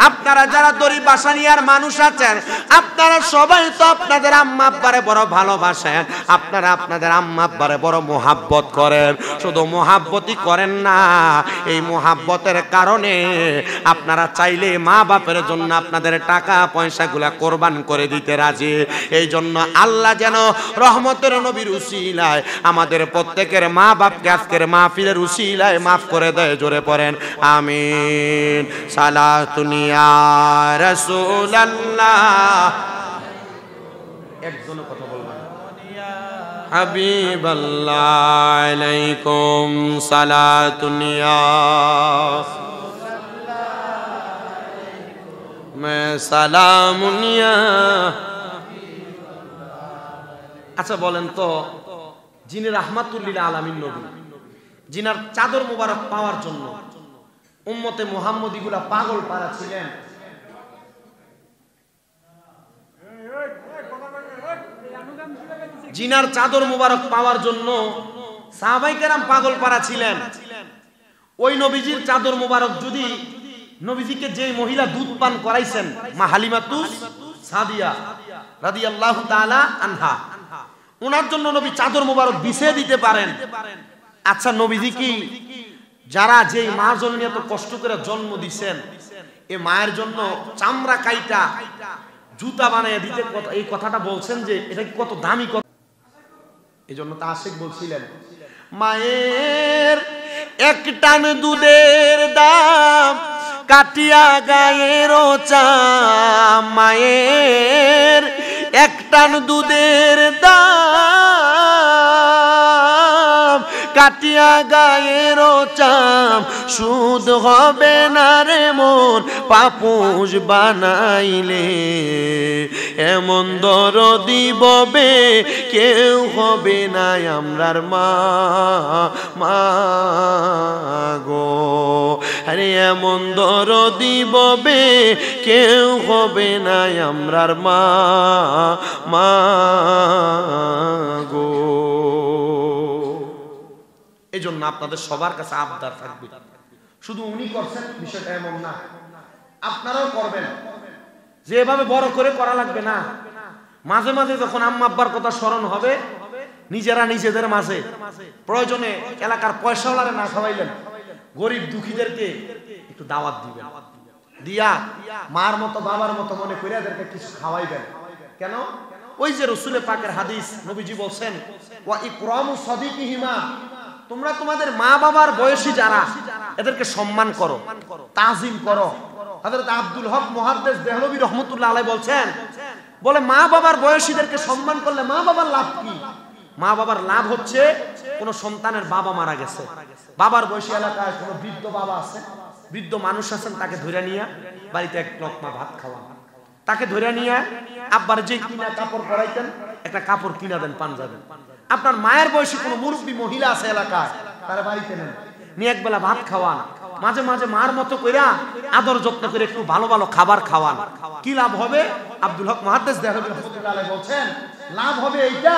আপনারা যারা দরিদ্র বাসানিয়ার মানুষ আছেন, আপনারা সবাই তো আপনাদের আম্মা আব্বারে বড় ভালোবাসেন, আপনারা আপনাদের আম্মা আব্বারে বড় মোহাব্বত করেন। শুধু মোহাব্বতই করেন না, এই মোহাব্বতের কারণে আপনারা চাইলে মা বাপের জন্য আপনাদের টাকা পয়সাগুলা কোরবান করে দিতে রাজি। এই জন্য আল্লাহ যেন রহমতের নবীর উসিলায় আমাদের প্রত্যেকের মা বাপকে আজকের মাহফিলের উসিলায় মাফ করে দেয়। জোরে পড়েন আমিন। সালাতুন ইয়া রাসূলুল্লাহ। একজনও কথা বলবেন। হাবিবাল্লাহ আলাইকুম সালাতুন ইয়া মে সালামুন ইয়া। আচ্ছা বলেন তো, যিনি রাহমাতুল লিল আলামিন নবী, যিনার চাদর মুবারক পাওয়ার জন্য উম্মতে মুহাম্মদীগুলা পাগল পারা ছিলেন, জিনার চাদর মুবারক পাওয়ার জন্য সাহাবায়ে কেরাম পাগল পারা ছিলেন, ওই নবীজির চাদর মুবারক যদি নবীজিকে যে মহিলা দুধ পান করাইছেন মা হালিমাতুস সাদিয়া রাদিয়াল্লাহু তাআলা আনহা, ওনার জন্য নবী চাদর মোবারক বিছিয়ে দিতে পারেন। আচ্ছা, নবীজি কি যারা যেই মা জননী এত কষ্ট করে জন্ম দিছেন, এই মায়ের জন্য চামড়া কাইটা জুতা বানিয়ে দিতে, এই কথাটা বলছেন যে এটা কি কত দামি কথা। এই জন্য তা আশিক বলছিলেন, মায়ের এক টান দুধের দাম কাটিয়া গায়ের চাম, মায়ের এক টান দুধের দাম কাটিয়া গায়ের চাম, সুদ হবে না রে মন পাপুষ বানাইলে, এমন দরদি ববে কেউ হবে না আমরার মা, মা গো, আরে এমন দরদি ববে কেউ হবে না আমরার মা, মা গো। এই জন্য আপনাদের সবার কাছে আবদার থাকবে, শুধু উনি করছেন বিষয়টা এমন না, আপনারাও করবেন। যেভাবে বড় করে করা লাগবে না, মাঝে মাঝে যখন আম্মা আব্বার কথা স্মরণ হবে, নিজেরা নিজেদের মাঝে প্রয়োজনে এলাকার পয়সাওয়ালারে না খাওয়াইলেন, গরিব দুঃখীদেরকে একটু দাওয়াত দিবেন, দিয়া মার মতো বাবার মতো মনে করে এদেরকে কিছু খাওয়াইবেন। কেন? ওই যে রাসূলে পাকের হাদিস, নবীজি বলছেন, ওয়া ইকরামু সাদিকিহিমা, তোমরা তোমাদের মা বাবার বয়সী যারা এদেরকে সম্মান করো, তাজিম করো। হযরত আব্দুল হক মুহাদ্দিস দেহলভী রাহমাতুল্লাহ আলাইহি বলছেন, বলে মা বাবার বয়সীদেরকে সম্মান করলে মা বাবার লাভ কি? মা বাবার লাভ হচ্ছে, কোন সন্তানের বাবা মারা গেছে, বাবার বয়সী এলাকায় কোন বৃদ্ধ বাবা আছে, বৃদ্ধ মানুষ আছেন, তাকে ধরে নিয়ে বাড়িতে এক লোকমা ভাত খাওয়া, তাকে ধরে নিয়ে আব্বার যে কিনা কাপড় পরাইতেন একটা কাপড় কিনা দেন, পাঞ্জাবি। আপনার মায়ের বয়সী কোনো মুরব্বী মহিলা আছে এলাকায়, তার বাড়িতে নেন, নিয়ে একবেলা ভাত খাওয়ান, মাঝে মাঝে মার মতো কইরা আদর যত্ন করে একটু ভালো ভালো খাবার খাওয়ান। কি লাভ হবে? আব্দুল হক মুহাদ্দিস দেহলভী রাহমাতুল্লাহ আলাইহি বলছেন, লাভ হবে এইটা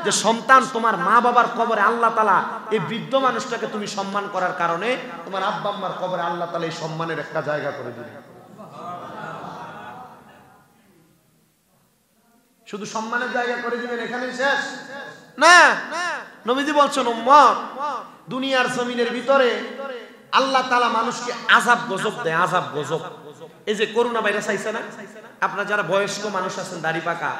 যে সন্তান তোমার মা বাবার কবরে আল্লাহ তাআলা এই বৃদ্ধ মানুষটাকে তুমি সম্মান করার কারণে তোমার আব্বা আম্মার কবরে আল্লাহ তাআলা এই সম্মানের একটা জায়গা করে দিবেন। শুধু সম্মানের জায়গা করে দিবেন এখানেই শেষ না। নবীজি বলছেন, উম্মত, দুনিয়ার জমিনের ভিতরে আল্লাহ তাআলা মানুষকে আযাব গজব দেয়, আযাব গজব। এই যে করোনা ভাইরাস আইছে না, আপনারা যারা বয়স্ক মানুষ আছেন, দাড়ি পাকা,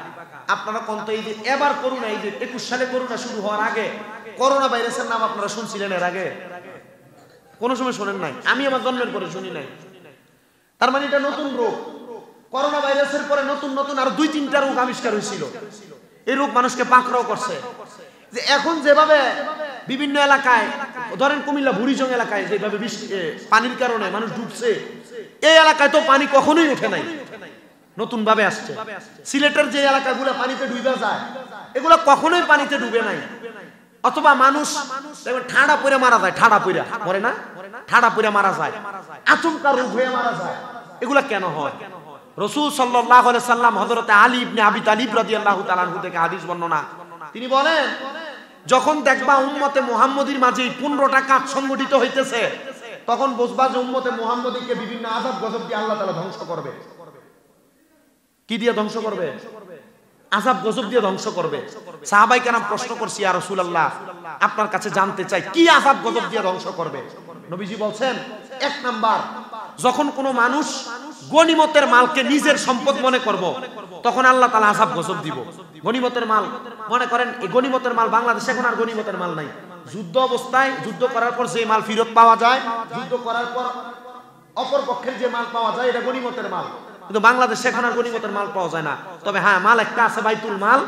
আপনারা কোন তো এই যে এবার করোনা, এই যে 21 সালে করোনা শুরু হওয়ার আগে করোনা ভাইরাসের নাম আপনারা শুনছিলেন এর আগে? কোন সময় শোনেন নাই? আমি আমার জন্মের পরে শুনি নাই। তার মানে এটা নতুন রোগ। করোনা ভাইরাসের পরে নতুন নতুন আরো 2-3টা রোগ আবিষ্কার হয়েছিল। এই রোগ মানুষকে পাকড়াও করছে। যে এখন যেভাবে বিভিন্ন এলাকায়, ধরেন কুমিল্লা বুড়িজং এলাকায় যেভাবে পানির কারণে মানুষ ডুবছে, এই এলাকায় তো পানি কখনোই ওঠে নাই, নতুন ভাবে আসছে। সিলেটের যে এলাকাগুলো পানিতে ডুবে যায়, এগুলো কখনোই পানিতে ডুবে নাই। অথবা মানুষ ঠাড়া পড়ে মারা যায়, ঠাড়া পড়ে মরে না, ঠাড়া পড়ে মারা যায়, আচমকা রোগ হয়ে মারা যায়। এগুলা কেন হয়? রাসূল সাল্লাল্লাহু আলাইহি সাল্লাম হযরত আলী ইবনে আবি তালিব রাদিয়াল্লাহু তাআলা আনহু থেকে হাদিস বর্ণনা, তিনি বলেন, যখন দেখবা উম্মতে মুহাম্মদীর মাঝে 15টা কাজ সংগঠিত হইতেছে, তখন বুঝবা যে উম্মতে মুহাম্মদীকে বিভিন্ন আযাব গজব দিয়ে আল্লাহ তাআলা ধ্বংস করবে। কি দিয়ে ধ্বংস করবে? আযাব গজব দিয়ে ধ্বংস করবে। সাহাবায়ে কেরাম প্রশ্ন করছি, ইয়া রাসূলুল্লাহ, আপনার কাছে জানতে চাই কি আযাব গজব দিয়ে ধ্বংস করবে? নবীজি বলছেন, 1 নাম্বার, যখন কোনো মানুষ গনিমতের মালকে নিজের সম্পদ মনে করব, তখন আল্লাহ তাআলা আযাব গজব দিব। গনিমতের মাল মনে করেন, এই গনিমতের মাল বাংলাদেশে এখন আর গনিমতের মাল নাই। যুদ্ধ অবস্থায় যুদ্ধ করার পর যে মাল ফেরত পাওয়া যায়, যুদ্ধ করার পর অপর পক্ষের যে মাল পাওয়া যায়, এটা গনিমতের মাল। কিন্তু বাংলাদেশে এখন আর গনিমতের মাল পাওয়া যায় না। তবে হ্যাঁ, মাল একটা আছে, বাইতুল মাল,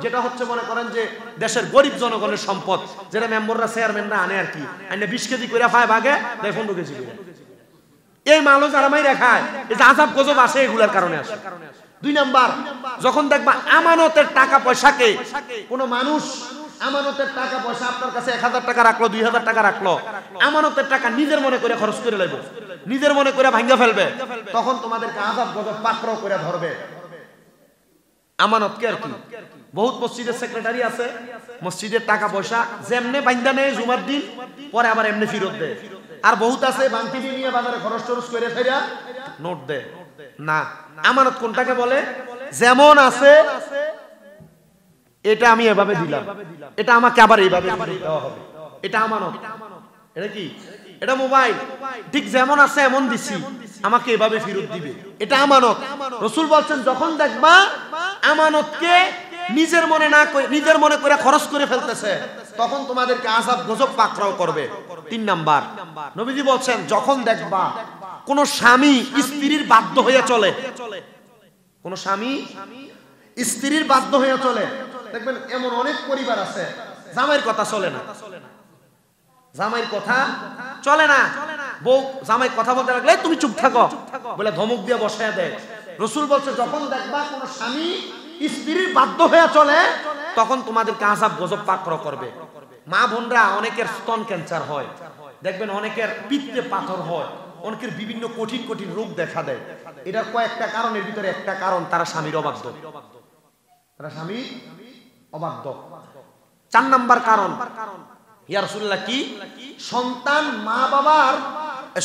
যেটা হচ্ছে মনে করেন যে দেশের গরিব জনগণের সম্পদ, যেটা মেম্বাররা চেয়ারম্যানরা আনে আর কি, আইনে 20 কেজি করে পায়, ভাগে দেয় 15 কেজি করে। এই মালও যারা মাইরা খায়, এই যে আযাব গজব আসে, এগুলার কারণে আসে। 2 নাম্বার, যখন দেখবা আমানতের টাকা পয়সাকে কোনো মানুষ, আমানতের টাকা পয়সা আপনার কাছে 1000 টাকা রাখলো, 2000 টাকা রাখলো, আমানতের টাকা নিজের মনে করে খরচ করে লাগবে, নিজের মনে করে ভাঙ্গা ফেলবে, তখন তোমাদেরকে আযাব গজব পাকড়াও করে ধরবে। আমানতকে আর কি, বহুত মসজিদের সেক্রেটারি আছে, মসজিদের টাকা পয়সা যেমনে বাইন্দা নেয় জুমার দিন, পরে আবার এমনি ফেরত দেয়। আর বহুত আছে বাংতি নিয়ে বাজারে খরচ টরচ করে ফেরা নোট দেয় না। আমানত কোনটাকে বলে? যেমন আছে এটা আমি এভাবে দিলাম, এটা আমাকে আবার এইভাবে দেওয়া হবে, এটা আমানত। এটা কি? এটা মোবাইল, ঠিক যেমন আছে এমন দিছি, আমাকে এভাবে ফেরত দিবে, এটা আমানত। রাসূল বলছেন যখন দেখবা আমানতকে নিজের মনে করে খরচ করে ফেলতেছে, তখন তোমাদেরকে আযাব গজব পাকড়াও করবে। 3 নাম্বার, নবীজি বলছেন যখন দেখবা কোন স্বামী স্ত্রীর বাধ্য হয়ে চলে, কোন স্বামী স্ত্রীর বাধ্য হয়ে চলে, দেখবেন এমন অনেক পরিবার আছে জামাইয়ের কথা চলে না, জামাইয়ের কথা চলে না, বউ জামাই কথা বলতে লাগলে তুমি চুপ থাকো বলে ধমক দিয়ে বসায় দেয়। রাসূল বলছে যখন দেখবা কোন স্বামী স্ত্রীর বাধ্য হয়ে চলে, তখন তোমাদেরকে আযাব গজব পাকড়াও করবে। মা বোনরা, অনেকের স্তন ক্যান্সার হয়, দেখবেন অনেকের পিত্তে পাথর হয়, অনেকের বিভিন্ন কঠিন কঠিন রোগ দেখা দেয়। এটার কয়েকটা কারণের ভিতরে একটা কারণ তারা স্বামীর অবাধ্য, তারা স্বামী অবাধ্য। 4 নাম্বার কারণ, ইয়া রাসূলুল্লাহ কি?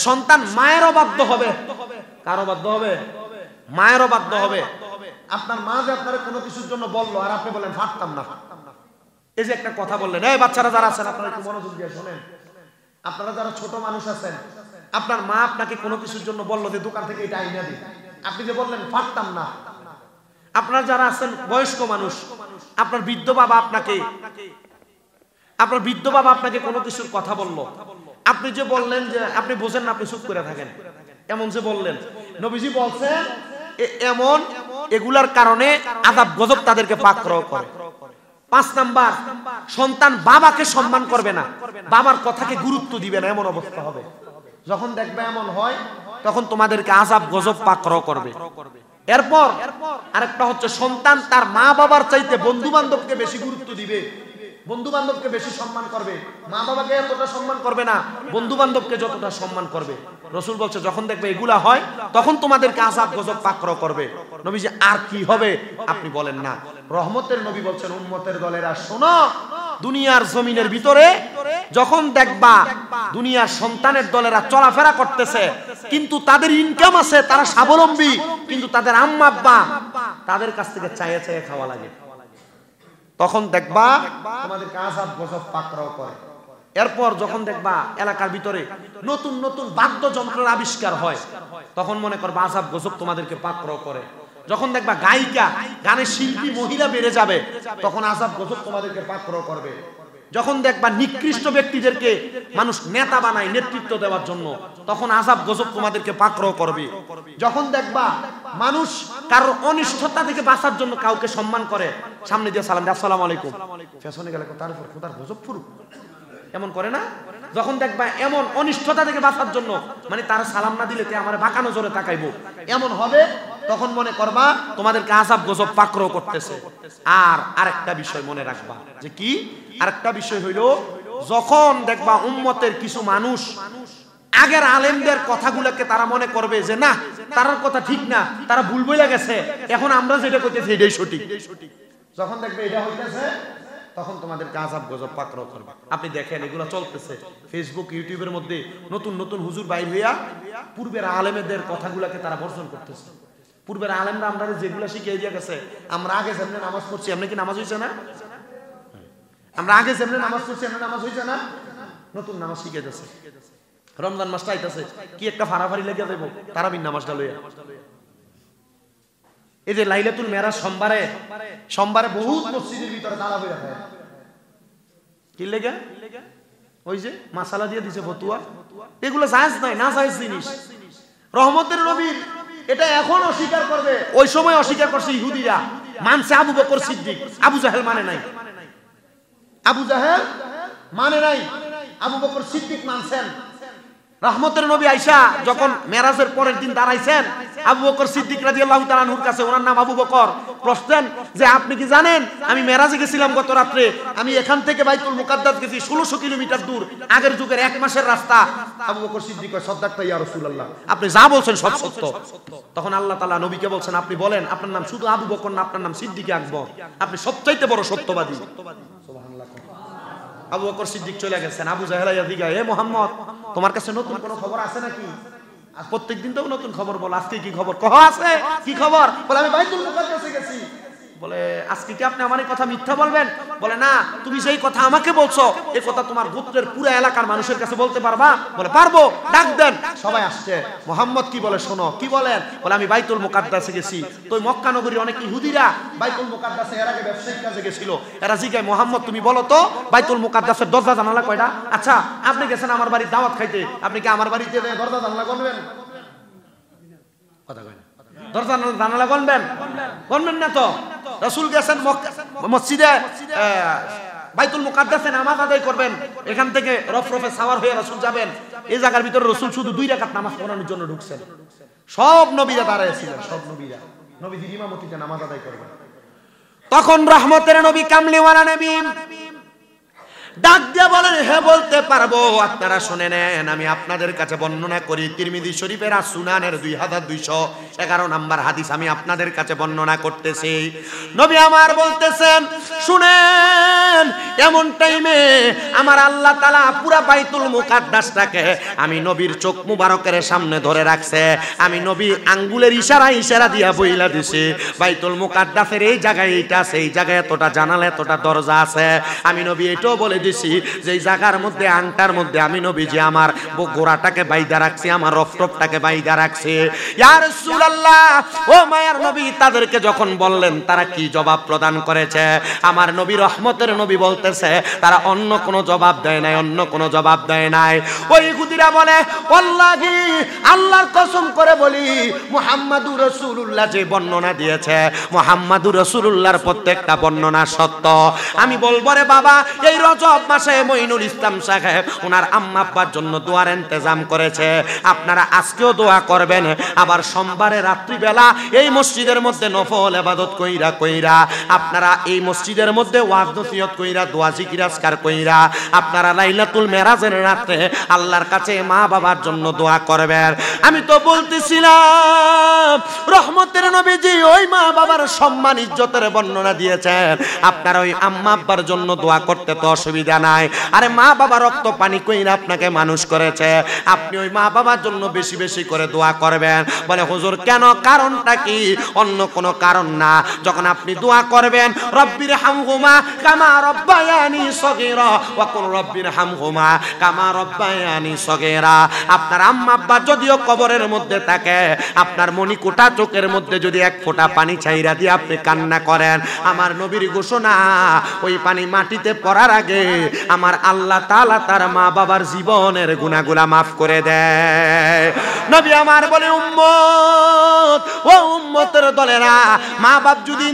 সন্তান মায়ের অবাধ্য হবে। কার অবাধ্য হবে? মায়ের অবাধ্য হবে। আপনার মা যে আপনার কোনো কিছুর জন্য বললো আর আপনি বলেন পারতাম না, এই যে একটা কথা বললেন, এই বাচ্চারা যারা আছেন আপনারা একটু মনোযোগ দিয়ে শোনেন, আপনারা যারা ছোট মানুষ আছেন, আপনার মা আপনাকে কোনো কিছুর জন্য বললো যে দোকান থেকে এটা আইনা দিন, আপনি যে বললেন পারতাম না। আপনারা যারা আছেন বয়স্ক মানুষ, আপনার বৃদ্ধ বাবা আপনাকে কোনো কিছুর কথা বললো, আপনি যে বললেন যে আপনি বোঝেন না, আপনি চুপ করে থাকেন, এমন যে বললেন, নবীজি বলছেন এমন এগুলার কারণে আযাব গজব তাদেরকে পাকড়াও করে। 5 নাম্বার, সন্তান বাবাকে সম্মান করবে না, বাবার কথাকে গুরুত্ব দিবে না, এমন অবস্থা হবে। যখন দেখবে এমন হয়, তখন তোমাদেরকে আযাব গজব পাকড়াও করবে। এরপর আরেকটা হচ্ছে, সন্তান তার মা বাবার চাইতে বন্ধু বান্ধবকে বেশি গুরুত্ব দিবে, বন্ধু বান্ধবকে বেশি সম্মান করবে, মা বাবাকে এতটা সম্মান করবে না, বন্ধু বান্ধবকে যতটা সম্মান করবে। রাসূল বলছে যখন দেখবে এগুলা হয়, তখন তোমাদেরকে আযাব গজব পাকড়াও করবে। নবীজি আর কি হবে আপনি বলেন না। রহমতের নবী বলছেন, উম্মতের দলেরা শোনো, দুনিয়ার জমিনের ভিতরে যখন দেখবা দুনিয়ার সন্তানের দলেরা চলাফেরা করতেছে, কিন্তু তাদের ইনকাম আছে, তারা স্বাবলম্বী, কিন্তু তাদের আম্মা আব্বা তাদের কাছ থেকে চাইয়ে চাইয়ে খাওয়া লাগে, তখন দেখবা তোমাদেরকে আযাব গজব পাকড়াও করে। এরপর যখন দেখবা এলাকার ভিতরে নতুন নতুন বাদ্যযন্ত্রের আবিষ্কার হয়, তখন মনে করবা আযাব গজব তোমাদেরকে পাকড়াও করে। যখন দেখবা গায়িকা, গানের শিল্পী মহিলা বেড়ে যাবে, তখন আযাব গজব তোমাদেরকে পাকড়াও করবে। যখন দেখবা নিকৃষ্ট ব্যক্তিদেরকে মানুষ নেতা বানায় নেতৃত্ব দেওয়ার জন্য, তখন আযাব গজব তোমাদেরকে পাকড়াও করবে। যখন দেখবা মানুষ কারোর অনিষ্টতা থেকে বাঁচার জন্য কাউকে সম্মান করে, সামনে দিয়ে সালাম দিয়ে আসসালামু আলাইকুম, ফ্যাশনে গেলে তার উপর খোদার গজব ফুরুক, এমন করে না? যখন দেখবা এমন অনিষ্টতা থেকে বাঁচার জন্য, মানে তার সালাম না দিলে তে আমার বাঁকানো জোরে তাকাইবো, এমন হবে, তখন মনে করবা তোমাদেরকে আযাব গজব পাকড়াও করতেছে। আর আরেকটা বিষয় মনে রাখবা, যে কি? আরেকটা বিষয় হইল, যখন দেখবা উম্মতের কিছু মানুষ আগের আলেমদের কথাগুলোকে তারা মনে করবে যে না, তার কথা ঠিক না, তারা ভুল বইলা গেছে, এখন আমরা যেটা কইতেছি এটাই সঠিক, যখন দেখবে এটা হইতেছে, তখন তোমাদেরকে আযাব গজব পাকড়াও করবে। আপনি দেখেন এগুলো চলতেছে ফেসবুক ইউটিউবের মধ্যে, নতুন নতুন হুজুর বাইর হইয়া পূর্বের আলেমদের কথাগুলোকে তারা বর্জন করতেছে। পূর্বের আলেমরা আমরা যেগুলো শিখিয়ে দিয়ে গেছে, আমরা আগে যেমনি নামাজ পড়ছি এমনি কি নামাজ হইছে না? আমরা আগে যেমনি নামাজ পড়ছি এমনি নামাজ হইছে না? নতুন নামাজ শিখে যাচ্ছে। রমজান মাসটা আইতাছে, কি একটা ফাড়াফাড়ি লেগে যাইব তারাবির নামাজটা লইয়া। এই যে লাইলাতুল মেরাজ সোমবারে বহুত মসজিদের ভিতরে তালা বইরা হয়, কি লেগে? ওই যে মাসালা দিয়ে দিছে ফতুয়া, এগুলো জায়েজ নাই, না জায়েজ জিনিস। রহমতের নবীর এটা এখন অস্বীকার করবে, ওই সময় অস্বীকার করছে ইহুদিরা, মানছে আবু বকর সিদ্দিক, আবু জাহেল মানে নাই, আবু জাহেল মানে নাই, আবু বকর সিদ্দিক মানছেন। রহমতের নবী আয়েশা যখন মেরাজের পরের দিন দাঁড়াইছেন, আবু বকর সিদ্দিক রাদিয়াল্লাহু তাআলা আনহুর কাছে, ওনার নাম আবু বকর, প্রশ্ন যে আপনি কি জানেন আমি মেরাজে গেছিলাম গত রাত্রে, আমি এখান থেকে বাইতুল মুকাদ্দাস গেছি 1600 কিলোমিটার দূর, আগের যুগের 1 মাসের রাস্তা। আবু বকর সিদ্দিক কয়, সাদাকতা ইয়া রাসূলুল্লাহ, আপনি যা বলছেন সব সত্য। তখন আল্লাহ তাআলা নবীকে বলছেন, আপনি বলেন আপনার নাম শুধু আবু বকর না, আপনার নাম সিদ্দিক আকবর, আপনি সবচাইতে বড় সত্যবাদী। সুবহানাল্লাহ। আবু বকর সিদ্দিক চলে গেছেন, আবু জাহেল আইয়া জিজ্ঞাসা, এ মুহাম্মদ, তোমার কাছে নতুন কোনো খবর আছে নাকি? আর প্রত্যেকদিন তো নতুন খবর বল, আজকে কি খবর? কহ আছে কি খবর? বলে আমি বাইতুল মুকাদ্দাসে গেছি। বলে আজকে কি আপনি আমার এই কথা মিথ্যা বলবেন? বলে না, তুমি যেই কথা আমাকে বলছো এই কথা তোমার গোত্রের পুরো এলাকার মানুষের কাছে বলতে পারবা? বলে পারবো। ডাক দেন। সবাই আসছে। মোহাম্মদ কি বলে শোনো। কি বলেন? বলে আমি বাইতুল মুকাদ্দাসে গেছি। তো মক্কা নগরীর অনেক ইহুদিরা বাইতুল মুকাদ্দাসে এর আগে ব্যবসায়িক কাজে গেছিল। এরা জিজ্ঞাসা, মোহাম্মদ তুমি বলো তো বাইতুল মুকাদ্দাসের দরজা জানালা কয়টা? আচ্ছা আপনি গেছেন আমার বাড়ির দাওয়াত খাইতে, আপনি কি আমার বাড়িতে দরজা জানালা করবেন? কথা কয় না। দরজা জানালা গনবেন? গনবেন না তো। রাসূল গেছেন মসজিদে বাইতুল মুকাদ্দাসে নামাজ আদায় করবেন, এখান থেকে রফরফে সাওয়ার হয়ে রাসূল যাবেন। এই জায়গার ভিতরে রাসূল শুধু 2 রাকাত নামাজ পড়ানোর জন্য ঢুকছেন। সব নবীরা দাঁড়ায় ছিলেন, সব নবীরা নবীজির ইমামতিতে নামাজ আদায় করবেন। তখন রহমতের নবী কামলিওয়ালা নবী ডাক দিয়ে বলেন, হে বলতে পারবো। আপনারা শুনে নেন, আমি আপনাদের কাছে বর্ণনা করি তিরমিজি শরীফের সুনানের 2211 নম্বর হাদিস আমি আপনাদের কাছে বর্ণনা করতেছি। নবী আমার বলতেছেন, শুনেন, এমন টাইমে আমার আল্লাহ তাআলা পুরা বাইতুল মুকাদ্দাসটাকে আমি নবীর চোখ মুবারকের সামনে ধরে রাখছে। আমি নবী আঙ্গুলের ইশারা দিয়া বইলা দিছি, বাইতুল মুকাদ্দাসের এই জায়গায় এইটা আছে, এই জায়গায় এতটা জানালা এতটা দরজা আছে। আমি নবী এটাও বলে দিছি যে এই জায়গার মধ্যে আংটার মধ্যে আমি নবীজি আমার গোড়াটাকে বাইদা রাখছি, আমার রফরফটাকে বাইদা রাখছি। ইয়া রাসূলুল্লাহ, ও মায়ার নবী তাদেরকে যখন বললেন তারা কি জবাব প্রদান করেছে? আমার নবী রহমতের নবী বলতেছে তারা অন্য কোনো জবাব দেয় নাই, অন্য কোনো জবাব দেয় নাই। ওই ইহুদিরা বলে, ওয়াল্লাহি আল্লাহর কসম করে বলি মুহাম্মাদুর রাসূলুল্লাহ যে বর্ণনা দিয়েছে মুহাম্মাদুর রাসূলুল্লাহর প্রত্যেকটা বর্ণনা সত্য। আমি বলবো রে বাবা, এই রজব মাসে মঈনুল ইসলাম সাহেব ওনার আম্মা আব্বার জন্য দোয়ার ইন্তজাম করেছে। আপনারা আজকেও দোয়া করবেন, আবার সোমবারে রাত্রিবেলা এই মসজিদের মধ্যে নফল ইবাদত কইরা আপনারা এই মসজিদের মধ্যে ওয়াজ নসিহত কইরা দোয়া জিকির আজকার কইরা আপনারা লাইলাতুল মেরাজের রাতে আল্লাহর কাছে মা বাবার জন্য দোয়া করবেন। আমি তো বলতেছিলাম রহমতের নবীজি ওই মা বাবার সম্মান ইজ্জতের বর্ণনা দিয়েছেন, আপনারা ওই আম্মা আব্বার জন্য দোয়া করতে তো অসুবিধা নাই। আরে মা বাবা রক্ত পানি কইরা আপনাকে মানুষ করেছে, আপনি ওই মা বাবার জন্য বেশি বেশি করে দোয়া করবেন। বলে হুজুর কেন? কারণটা কি? অন্য কোনো কারণ না। যখন আপনি দোয়া করবেন রব্বির হামহুমা কামা রব্বায়ানি সগীরা ওয়া কুল রব্বির হামহুমা কামা রব্বায়ানি সগীরা, আপনার আম্মা আব্বা যদিও কবরের মধ্যে থাকে, আপনার মণিকোটা চোখের মধ্যে যদি এক ফোঁটা পানি ছাইরা দিয়ে আপনি কান্না করেন, আমার নবীর ঘোষণা ওই পানি মাটিতে পড়ার আগে আমার আল্লাহ তাআলা তার মা বাবার জীবনের গুনাহগুলো মাফ করে দেয়। নবী আমার বলে, উম্মত ও উম্মতের দলেরা, মা বাপ যদি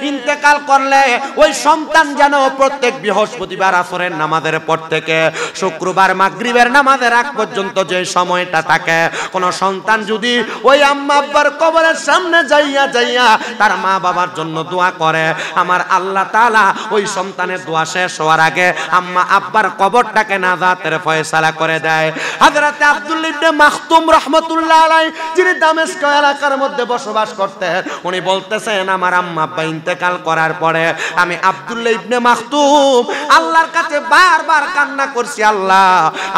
ইন্তেকাল করলে ওই সন্তান যেন প্রত্যেক বৃহস্পতিবার আসরের নামাজের পর থেকে শুক্রবার মাগরিবের নামাজের আগ পর্যন্ত যে সময়টা থাকে, কোন সন্তান যদি ওই আম্মা আব্বার কবরের সামনে যাইয়া তার মা বাবার জন্য দোয়া করে, আমার আল্লাহ তাআলা ওই সন্তানের দোয়া শেষ হওয়ার আগে আম্মা আব্বার কবরটাকে নাজাতের ফয়সালা করে দেয়। হযরত আব্দুল্লাহ ইবনে মাখতুম রাহমাতুল্লাহ আলাইহি যিনি দামেস্ক এলাকার মধ্যে বসবাস করতেন, উনি বলতেছেন আমার আম্মা আব্বা ইন্তেকাল করার পরে আমি আব্দুল্লাহ ইবনে মাখতুম আল্লাহর কাছে বারবার কান্না করছি, আল্লাহ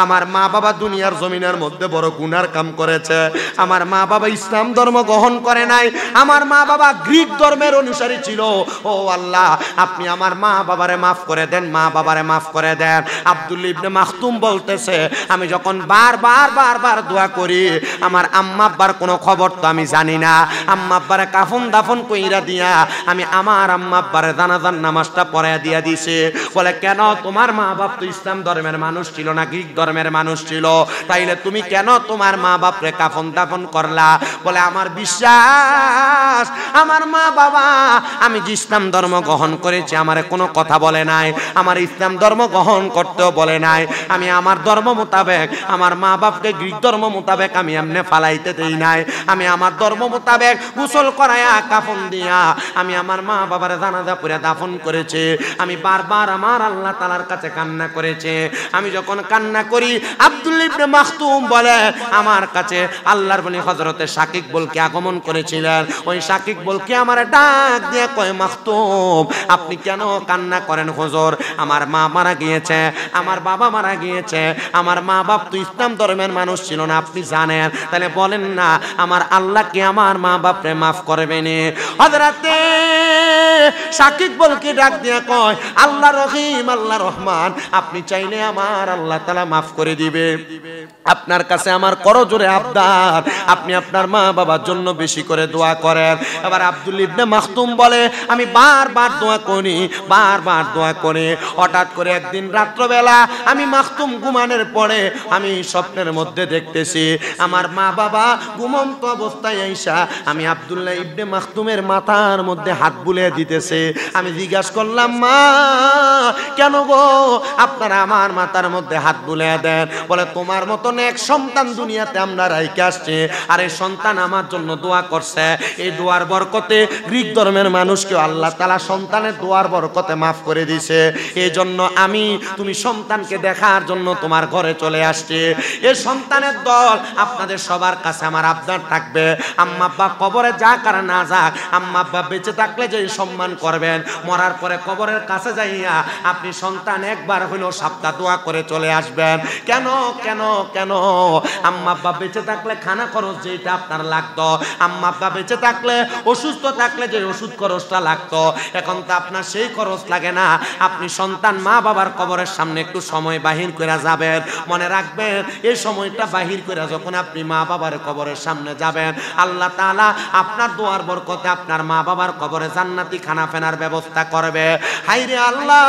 আমার মা বাবা দুনিয়ার জমিনের মধ্যে বড় গুনার কাম করেছে, আমার মা বাবা ইসলাম ধর্ম গ্রহণ করে নাই, আমার মা বাবা গ্রিক ধর্মের অনুসারী ছিল, ও আল্লাহ আপনি আমার মা বাবারে মাফ করে দেন, মা বাবারে মাফ করে দেন। আব্দুল্লাহ ইবনে মাখতুম বলতেছে আমি যখন বারবার দোয়া করি আমার আম্মা আব্বার কোনো খবর তো আমি জানি না, আম্মা আব্বারে কাফন দাফন কইরা দিয়া আমি আমার আম্মা আব্বারে জানাজার নামাজটা পড়াইয়া দিয়া দিছে। বলে কেন? তোমার মা বাপ তো ইসলাম ধর্মের মানুষ ছিল না, গ্রিক ধর্মের মানুষ ছিল, তাইলে তুমি কেন তোমার মা বাপরে কাফন দাফন করলা? বলে আমার বিশ্বাস আমার মা বাবা আমি যে ইসলাম ধর্ম গ্রহণ করেছি আমারে কোনো কথা বলে নাই, আমার ইসলাম ধর্ম গ্রহণ করতেও বলে নাই, আমি আমার ধর্ম মোতাবেক আমার মা বাপকে গ্রিক ধর্ম মোতাবেক আমি এমনি ফালাইতে দেই নাই, আমি আমার ধর্ম মোতাবেক গোসল করায়া কাফন দিয়া আমি আমার মা বাবার জানাজা পড়ে দাফন করেছি। আমি বারবার আমার আল্লাহ তাআলার কাছে কান্না করেছি। আমি যখন কান্না করি আব্দুল্লাহ ইবনে মাখতুম বলে আমার কাছে আল্লাহর বলি হযরতে শাকিক বলকে আগমন করেছিলেন, ওই শাকিক বলকে আমার ডাক দিয়ে কয় মাখতুম আপনি কেন কান্না করেন? হুজুর আমার মা মারা গিয়েছে, আমার বাবা মারা গিয়েছে, আমার মা বাপ তো ইসলাম ধর্মের মানুষ ছিল না, আপনি জানেন, তাহলে বলেন না আমার আল্লাহ কি আমার মা বাপরে মাফ করবেন? হযরতে সাকিব বলকে ডাক দিয়া কয় আল্লাহ রহিম, আল্লাহ রহমান, আপনি চাইলে আমার আল্লাহ তাআলা মাফ করে দিবে। আপনার কাছে আমার করজোরে আবদার, আপনি আপনার মা বাবার জন্য বেশি করে দোয়া করেন। এবার আব্দুল ইবনে মাখতুম বলে আমি বারবার দোয়া করি, বারবার দোয়া করি। হঠাৎ করে একদিন রাত্রবেলা আমি মাখতুম ঘুমানোর পরে আমি স্বপ্নের মধ্যে দেখতেছি আমার মা বাবা ঘুমন্ত অবস্থায় আইসা আমি আব্দুল্লাহ ইবনে মাখতুমের মাথার মধ্যে হাত বুলিয়ে দিতেছে। আমি জিজ্ঞাসা করলাম মা কেন গো আপনারা আমার মাথার মধ্যে হাত বুলিয়ে দেন? বলে তোমার মতন এক সন্তান দুনিয়াতে আমরা রাইখে আসছে, আর এই সন্তান আমার জন্য দোয়া করছে, এই দোয়ার বরকতে গ্রিক ধর্মের মানুষকে আল্লাহ তাআলা সন্তানের দোয়ার বরকতে মাফ করে দিয়েছে। এই জন্য আমি তুমি সন্তানকে দেখার জন্য তোমার ঘরে চলে আসছি। এই সন্তানের দল আপনাদের সবার কাছে আমার আবদার থাকবে, আম্মা আব্বা কবরে যাক আর না যাক, আম্মা আব্বা বেঁচে থাকলে যে সম্মান করবেন, মরার পরে কবরের কাছে যাইয়া আপনি সন্তান একবার হইলেও সাপ্তাহ দোয়া করে চলে আসবেন। কেন কেন কেন? আম্মা আব্বা বেঁচে থাকলে খানা খরচ যেটা আপনার লাগতো, আম্মা আব্বা বেঁচে থাকলে অসুস্থ থাকলে যে ওষুধ খরচটা লাগতো, এখন তো আপনার সেই খরচ লাগে না। আপনি সন্তান মা বাবার কবরের সামনে একটু সময় বাহির করে যাবেন, মনে রাখবেন এই সময়টা বাহির করে যখন আপনি মা বাবার কবরের সামনে যাবেন, আল্লাহ তাআলা আপনার দোয়ার বরকতে আপনার মা বাবার কবরে জান্নাতি খানা ফেনার ব্যবস্থা করবে। হায়রে আল্লাহ,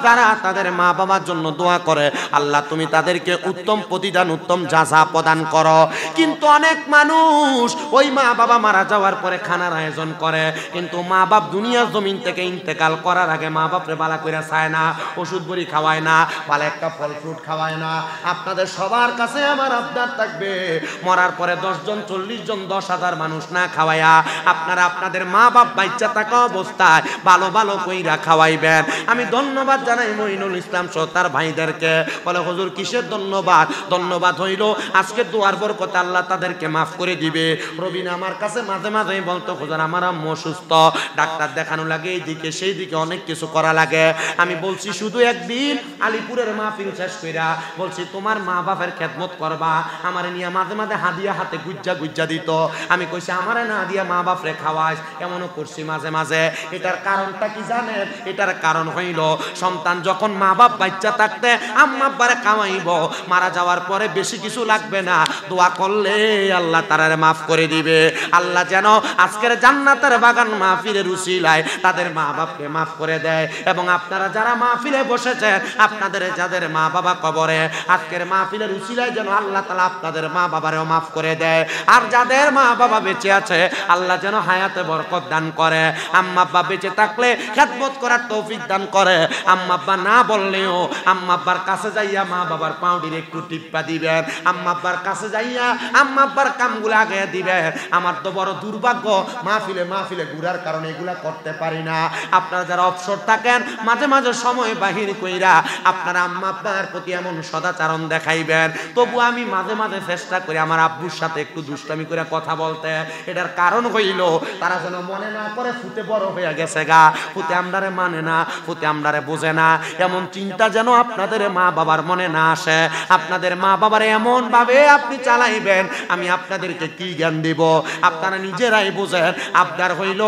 যারা তাদের মা বাবার জন্য দোয়া করে আল্লাহ তুমি তাদেরকে উত্তম প্রতিদান উত্তম যাজা প্রদান করো। কিন্তু অনেক মানুষ ওই মা বাবা মারা যাওয়ার পরে খানার আয়োজন করে, কিন্তু মা বাপ দুনিয়ার জমিন থেকে ইন্তেকাল করার আগে মা বাপরে বালা করে চায় না, ওষুধ বড়ি খাওয়ায় না, ভালো একটা ফল ফ্রুট খাওয়ায় না। আপনাদের সবার কাছে আমার আবদার থাকবে মরার পরে 10 জন 40 জন 10,000 মানুষ না খাওয়ায়া আপনারা আপনাদের মা বাপ বাচ্চা থাকা অবস্থায় ভালো ভালো কইরা খাওয়াইবেন। আমি ধন্যবাদ জানাই মঈনুল ইসলাম সহ তার ভাইদেরকে। বলে হুজুর কিসের ধন্যবাদ? ধন্যবাদ হইল আজকে দোয়ার বরকতে আল্লাহ তাদেরকে মাফ করে দিবে। রবিন আমার কাছে মাঝে মাঝে বলতো হুজুর আমার আম্মু অসুস্থ, ডাক্তার দেখানো লাগে, এইদিকে সেই দিকে অনেক কিছু করা লাগে। আমি বলছি শুধু একদিন আলিপুরের মাহফিল শেষ কইরা বলছি তোমার মা বাপের খেদমত করবা, আমারে নিয়ে মাঝে মাঝে হাদিয়া হাতে গুজ্জা গুজ্জা দিত। আমি কইছি আমারে না দিয়া মা বাপরে খাওয়াইস, এমনও করছি মাঝে মাঝে। এটার কারণটা কি জানেন? এটার কারণ হইল সন্তান যখন মা বাপ বাচ্চা থাকতে আম্মা আব্বারে খাওয়াইব, মারা যাওয়ার পরে বেশি কিছু লাগবে না, দোয়া করলে আল্লাহ তাআলা মাফ করে দিবে। আল্লাহ যেন আজকের জান্নাতের বাগান মাহফিলের উসিলায় তাদের মা বাপকে মাফ করে দেয়। এবং আপনারা যারা মাহফিলে বসেছেন আপনাদের যাদের মা বাবা কবরে, আজকের মাহফিলের উসিলায় যেন আল্লাহ তাআলা আপনাদের মা বাবারেও মাফ করে দেয়। আর যাদের মা বাবা বেঁচে আছে আল্লাহ যেন হায়াতে বরকত দান করে, আম্মা আব্বা বেঁচে থাকলে খেদমত করার তৌফিক দান করে। আম্মা আব্বা না বললেও আম্মা আব্বার কাছে যাইয়া মা বাবার পাউডির একটু টিপ্পা দিবেন, আম্মা আব্বার কাছে যাইয়া আম্মা আব্বার কামগুলো আগে দিবেন। আমার তো বড় দুর্ভাগ্য মাহফিলে মাহফিলে ঘুরার কারণে এগুলা করতে পারি না। আপনারা যারা অবসর থাকেন মাঝে মাঝে সময় বাহির কইরা আপনারা আম্মা আব্বার প্রতি এমন সদাচরণ দেখাইবেন। তবু আমি মাঝে মাঝে চেষ্টা করি আমার আব্বুর সাথে একটু দুষ্টামি করে কথা বলতে। এটার কারণ হইল তারা যেন মনে না করে ফুতে বড় হয়ে গেছে গা, ফুতে আমরারে মানে না, ফুতে আমরারে বোঝে না, এমন চিন্তা যেন আপনাদের মা বাবার মনে না আসে। আপনাদের মা বাবার এমন ভাবে আপনি চালাইবেন, আমি আপনাদেরকে কি জ্ঞান দিব? আপনারা নিজেরাই বোঝেন। আবদার হইল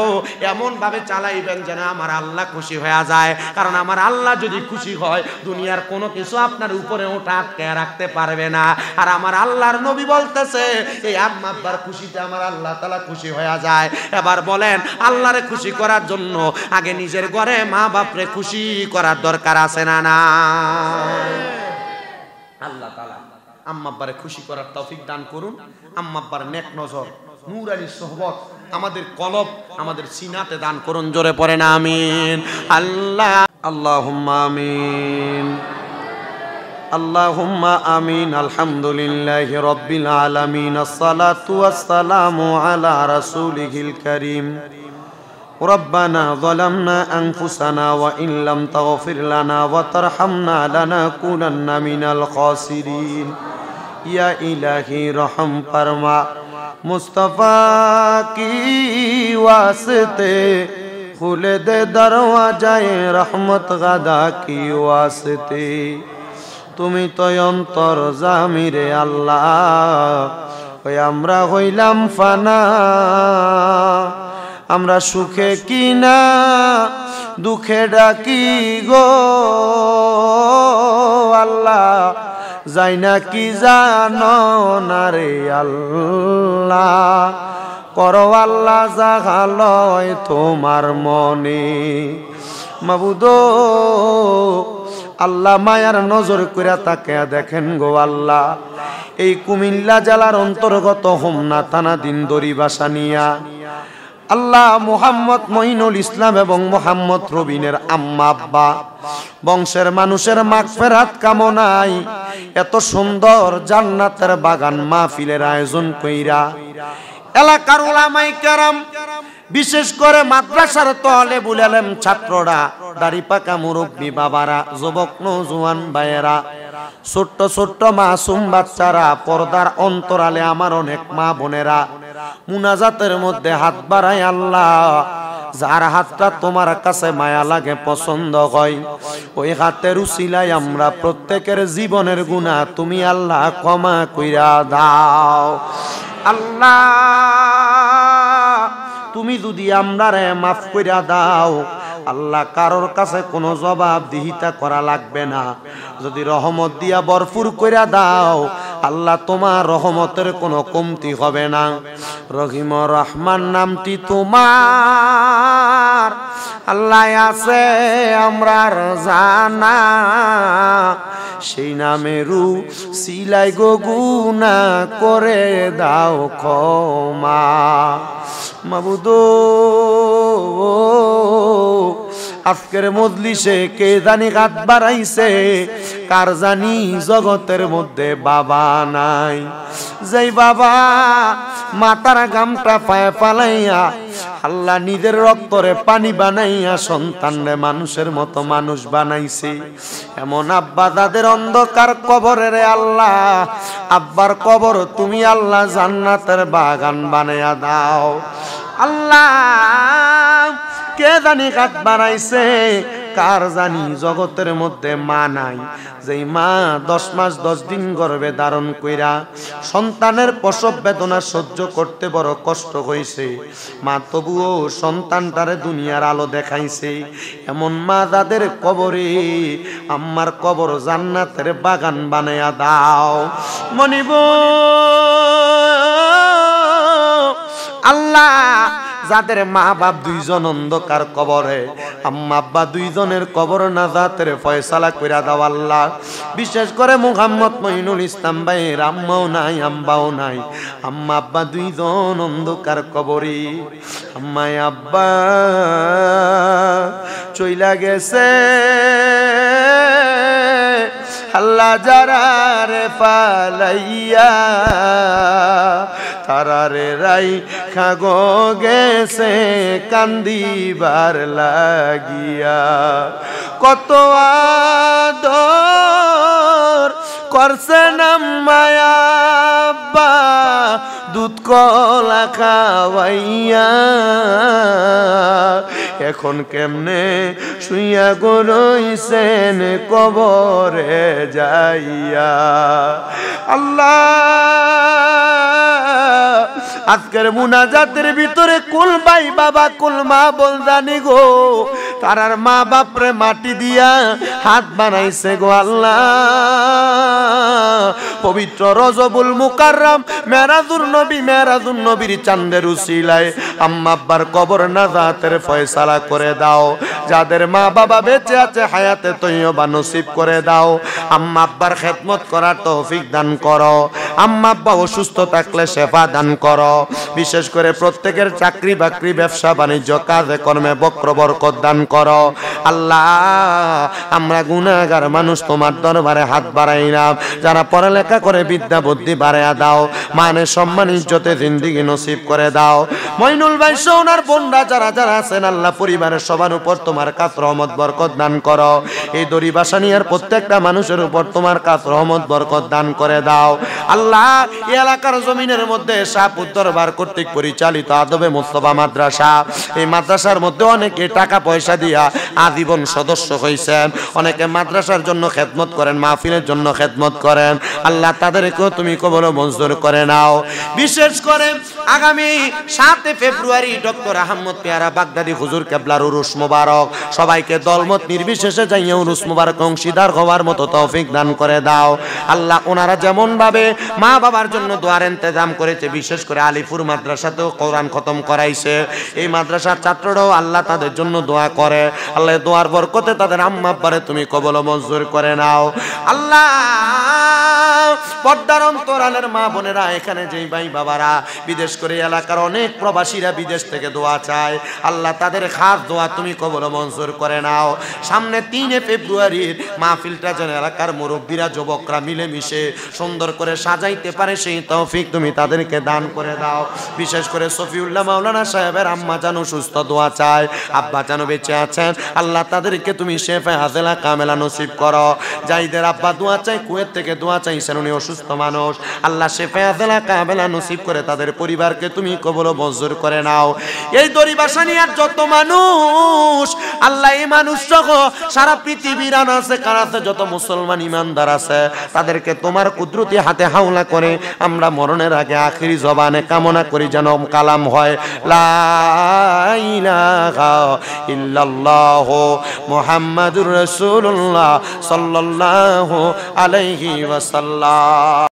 এমন ভাবে চালাইবেন যেন আমার আল্লাহ খুশি হয়ে যায়। কারণ আমার আল্লাহ যদি খুশি হয় দুনিয়ার কোনো কিছু আপনার উপরে ওঠা আটকে রাখতে পারবে না। আর আমার আল্লাহর নবী বলতেছে এই আম্মা আব্বার খুশিতে আমার আল্লাহ তাআলা খুশি হয়ে যায়। এবার বলেন আল্লাহরে খুশি করার জন্য আগে নিজের ঘরে মা বাপরে খুশি করার দরকার আছে না না? আল্লাহ তাআলা আম্মা আব্বারে খুশি করার তৌফিক দান করুন। আম্মা আব্বার নেক নজর, নূরানি সোহবত আমাদের কলব আমাদের সিনাতে দান করুন। জোরে পড়েন আমিন। আল্লাহ আল্লাহুম্মা আমিন আল্লাহুম্মা আমিন। আলহামদুলিল্লাহি রাব্বিল আলামিন, আসসালাতু ওয়াসসালামু আলা রাসূলিহিল কারীম। ربنا ظلمنا أنفسنا وإن لم تغفر لنا وترحمنا لنكونن من الخاسرين। या इलाही रहम फरमा मुस्तफ़ा की वास्ते खुले दे दरवाजाए रहमत गादा की वास्ते তুমি তো অন্তর্যামী রে আল্লাহ ওই আমরা হইলাম ফানা আমরা সুখে কিনা দুঃখে ডাকি গো আল্লাহ যাই না কি জানো না রে আল্লাহ করো আল্লাহ জাগালয় তোমার মনে মাবুদ আল্লাহ মায়ার নজর কইরা তাকে দেখেন গো আল্লাহ এই কুমিল্লা জেলার অন্তর্গত হোমনা থানাধীন দড়িবাসা নিয়া আল্লাহ মোহাম্মদ মঈনুল ইসলাম এবং মোহাম্মদ রবিনের আম্মা আব্বা বংশের মানুষের মাগফিরাত কামনায় এত সুন্দর জান্নাতের বাগান মাহফিলের আয়োজন কইরা এলাকার উলামায়ে কেরাম বিশেষ করে মাদ্রাসার তালেবুল ইলম ছাত্ররা দাড়ি পাকা মুরব্বী বাবারা যুবক নওজোয়ান ভাইয়েরা ছোট্ট ছোট্ট মাসুম বাচ্চারা পর্দার অন্তরালে আমার অনেক মা বোনেরা মুনাজাতের মধ্যে হাত বাড়ায় আল্লাহ যার হাতটা তোমার কাছে মায়া লাগে পছন্দ হয় ওই হাতের উসিলায় আমরা প্রত্যেকের জীবনের গুনাহ তুমি আল্লাহ ক্ষমা কইরা দাও আল্লাহ তুমি যদি আমরারে মাফ কইরা দাও আল্লাহ কারোর কাছে কোনো জবাবদিহিতা করা লাগবে না যদি রহমত দিয়া ভরপুর কইরা দাও আল্লাহ তোমার রহমতের কোনো কমতি হবে না রহিম রহমান নামটি তোমার আল্লাহ আছে আমরার জানা সেই নামেরু সিলাই গো গুনাহ করে দাও ক্ষমা মাবুদ আজকের মজলিসে কে জানি হাত বাড়াইছে কার জানি জগতের মধ্যে বাবা নাই যেই বাবা মাতার গামটা পায়ে ফালাইয়া আল্লাহ নিজের রক্তরে পানি বানাইয়া সন্তানরে মানুষের মতো মানুষ বানাইছে এমন আব্বা যাদের অন্ধকার কবরে রে আল্লাহ আব্বার কবর তুমি আল্লাহ জান্নাতের বাগান বানাইয়া দাও আল্লাহ কে জানি হাত বাড়াইছে কার জানি জগতের মধ্যে মা নাই যেই মা 10 মাস 10 দিন গর্ভে ধারণ কইরা সন্তানের প্রসব বেদনা সহ্য করতে বড় কষ্ট হইছে মা তবুও সন্তানটারে দুনিয়ার আলো দেখাইছে এমন মা যাদের কবরে আম্মার কবর জান্নাতের বাগান বানায়া দাও মনিব আল্লাহ যাদের মা বাপ দুইজন অন্ধকার কবরে আম্মা আব্বা দুইজনের কবর নাজাতের ফয়সালা কইরা দাও আল্লাহ বিশেষ করে মুহাম্মদ মঈনুল ইসলাম ভাইয়ের আম্মাও নাই আব্বাও নাই আম্মা আব্বা দুইজন অন্ধকার কবরে আম্মা আব্বা চইলা গেছে আল্লাহ যারা রে পালাইয়া তারারে রাই খাগো গেছে কান্দিবার লাগিয়া কত আদর করছে না মায়া আব্বা দুধ কলা খাওয়াইয়া এখন কেমনে শুইয়া গরইছেন কবরে যাইয়া আল্লাহ আজকের মুনাজাতের ভিতরে কুল ভাই বাবা কুল মা বল জানি গো তারার মা বাপরে মাটি দিয়া হাত বানাইছে গো আল্লাহ পবিত্র রজবুল মুকাররম মেরাজুন নবীর চাঁদের উসিলায় আম্মা আব্বার কবর নাজাতের ফয়সালা করে দাও যাদের মা বাবা বেঁচে আছে হায়াতে তৈয়বা নসিব করে দাও আম্মা আব্বার খেদমত করার তৌফিক দান করো আম্মা আব্বা অসুস্থ থাকলে শেফা দান করো বিশেষ করে প্রত্যেকের চাকরি বাকরি ব্যবসা বাণিজ্য কাজে কর্মে বক্র বরকত দান করো আল্লাহ আমরা গুনাহগার মানুষ তোমার দরবারে হাত বাড়াইলাম যারা পড়ালেখা পড়ালেখা করে বিদ্যা বুদ্ধি বাড়ায়া দাও, মানে সম্মান ইজ্জতে জিন্দেগি নসিব করে দাও। মইনুল ভাই সোনার বোনরা যারা যারা আছেন আল্লাহ পরিবারের সবার উপর তোমার কাত রহমত বরকত দান করো। এই দড়ি বাসানিয়ার প্রত্যেকটা মানুষের উপর তোমার কাত রহমত বরকত দান করে দাও। আল্লাহ এই এলাকার জমিনের মধ্যে শাহপুর দরবার কর্তৃক পরিচালিত আদবে মুস্তফা মাদ্রাসা, এই মাদ্রাসার মধ্যে অনেকে টাকা পয়সা দিয়া আজীবন সদস্য হয়েছেন, অনেকে মাদ্রাসার জন্য খেদমত করেন, মাহফিলের জন্য খেদমত করেন। আল্লাহ তাদেরকেও তুমি কবুল মঞ্জুর করে নাও। বিশেষ করে আগামী 7 ফেব্রুয়ারি ডক্টর আহমদ পেয়ারা বাগদাদি হুজুর কেবলার উরুস মোবারক, সবাইকে দলমত নির্বিশেষে যাইয়া উরুস মোবারক অংশীদার হওয়ার মতো তৌফিক দান করে দাও। আল্লাহ ওনারা যেমন ভাবে মা বাবার জন্য দোয়ার ইন্তজাম করেছে, বিশেষ করে আলিপুর মাদ্রাসাতেও কোরআন খতম করাইছে, এই মাদ্রাসার ছাত্ররাও আল্লাহ তাদের জন্য দোয়া করে। আল্লাহ দোয়ার বরকতে তাদের আম্মা আব্বারে তুমি কবুল মঞ্জুর করে নাও। আল্লাহ পর্দার অন্তরালের মা বোনেরা, এখানে যেই ভাই বাবারা বিদেশ করে এলাকার অনেক প্রবাসীরা বিদেশ থেকে দোয়া চায়, আল্লাহ তাদের খাস দোয়া তুমি কবুল মঞ্জুর করে নাও। সামনে 3 ফেব্রুয়ারির মাহফিলটা যেন এলাকার মুরব্বীরা যুবকরা মিলেমিশে সুন্দর করে সাজাইতে পারে, সেই তৌফিক তুমি তাদেরকে দান করে দাও। বিশেষ করে সফিউল্লাহ মাওলানা সাহেবের আম্মা জানো সুস্থ দোয়া চায়, আব্বা জানো বেঁচে আছেন, আল্লাহ তাদেরকে তুমি শেফা হাজেলা কামেলা নসিব করো। যাইদের আব্বা দোয়া চাই, কুয়েত থেকে দোয়া চাইছেন, উনি অসুস্থ মানুষ, আল্লাহ শেফা হাজেলা কামেলা নসিব করে তাদের পরিবারকে তুমি কবুল মঞ্জুর করে নাও। এই দড়ি বাসানিয়ার যত মানুষ আল্লাহ, এই মানুষ সহ সারা পৃথিবীর আনাচে কানাচে যত মুসলমান ইমানদার আছে, তাদেরকে তোমার কুদরতি হাতে হাওলা করে আমরা মরণের আগে আখিরি জবানে কামনা করি যেন কালাম হয় লা ইলাহা ইল্লাল্লাহু মুহাম্মাদুর রাসূলুল্লাহ সাল্লাল্লাহু আলাইহি ওয়াসাল্লাম।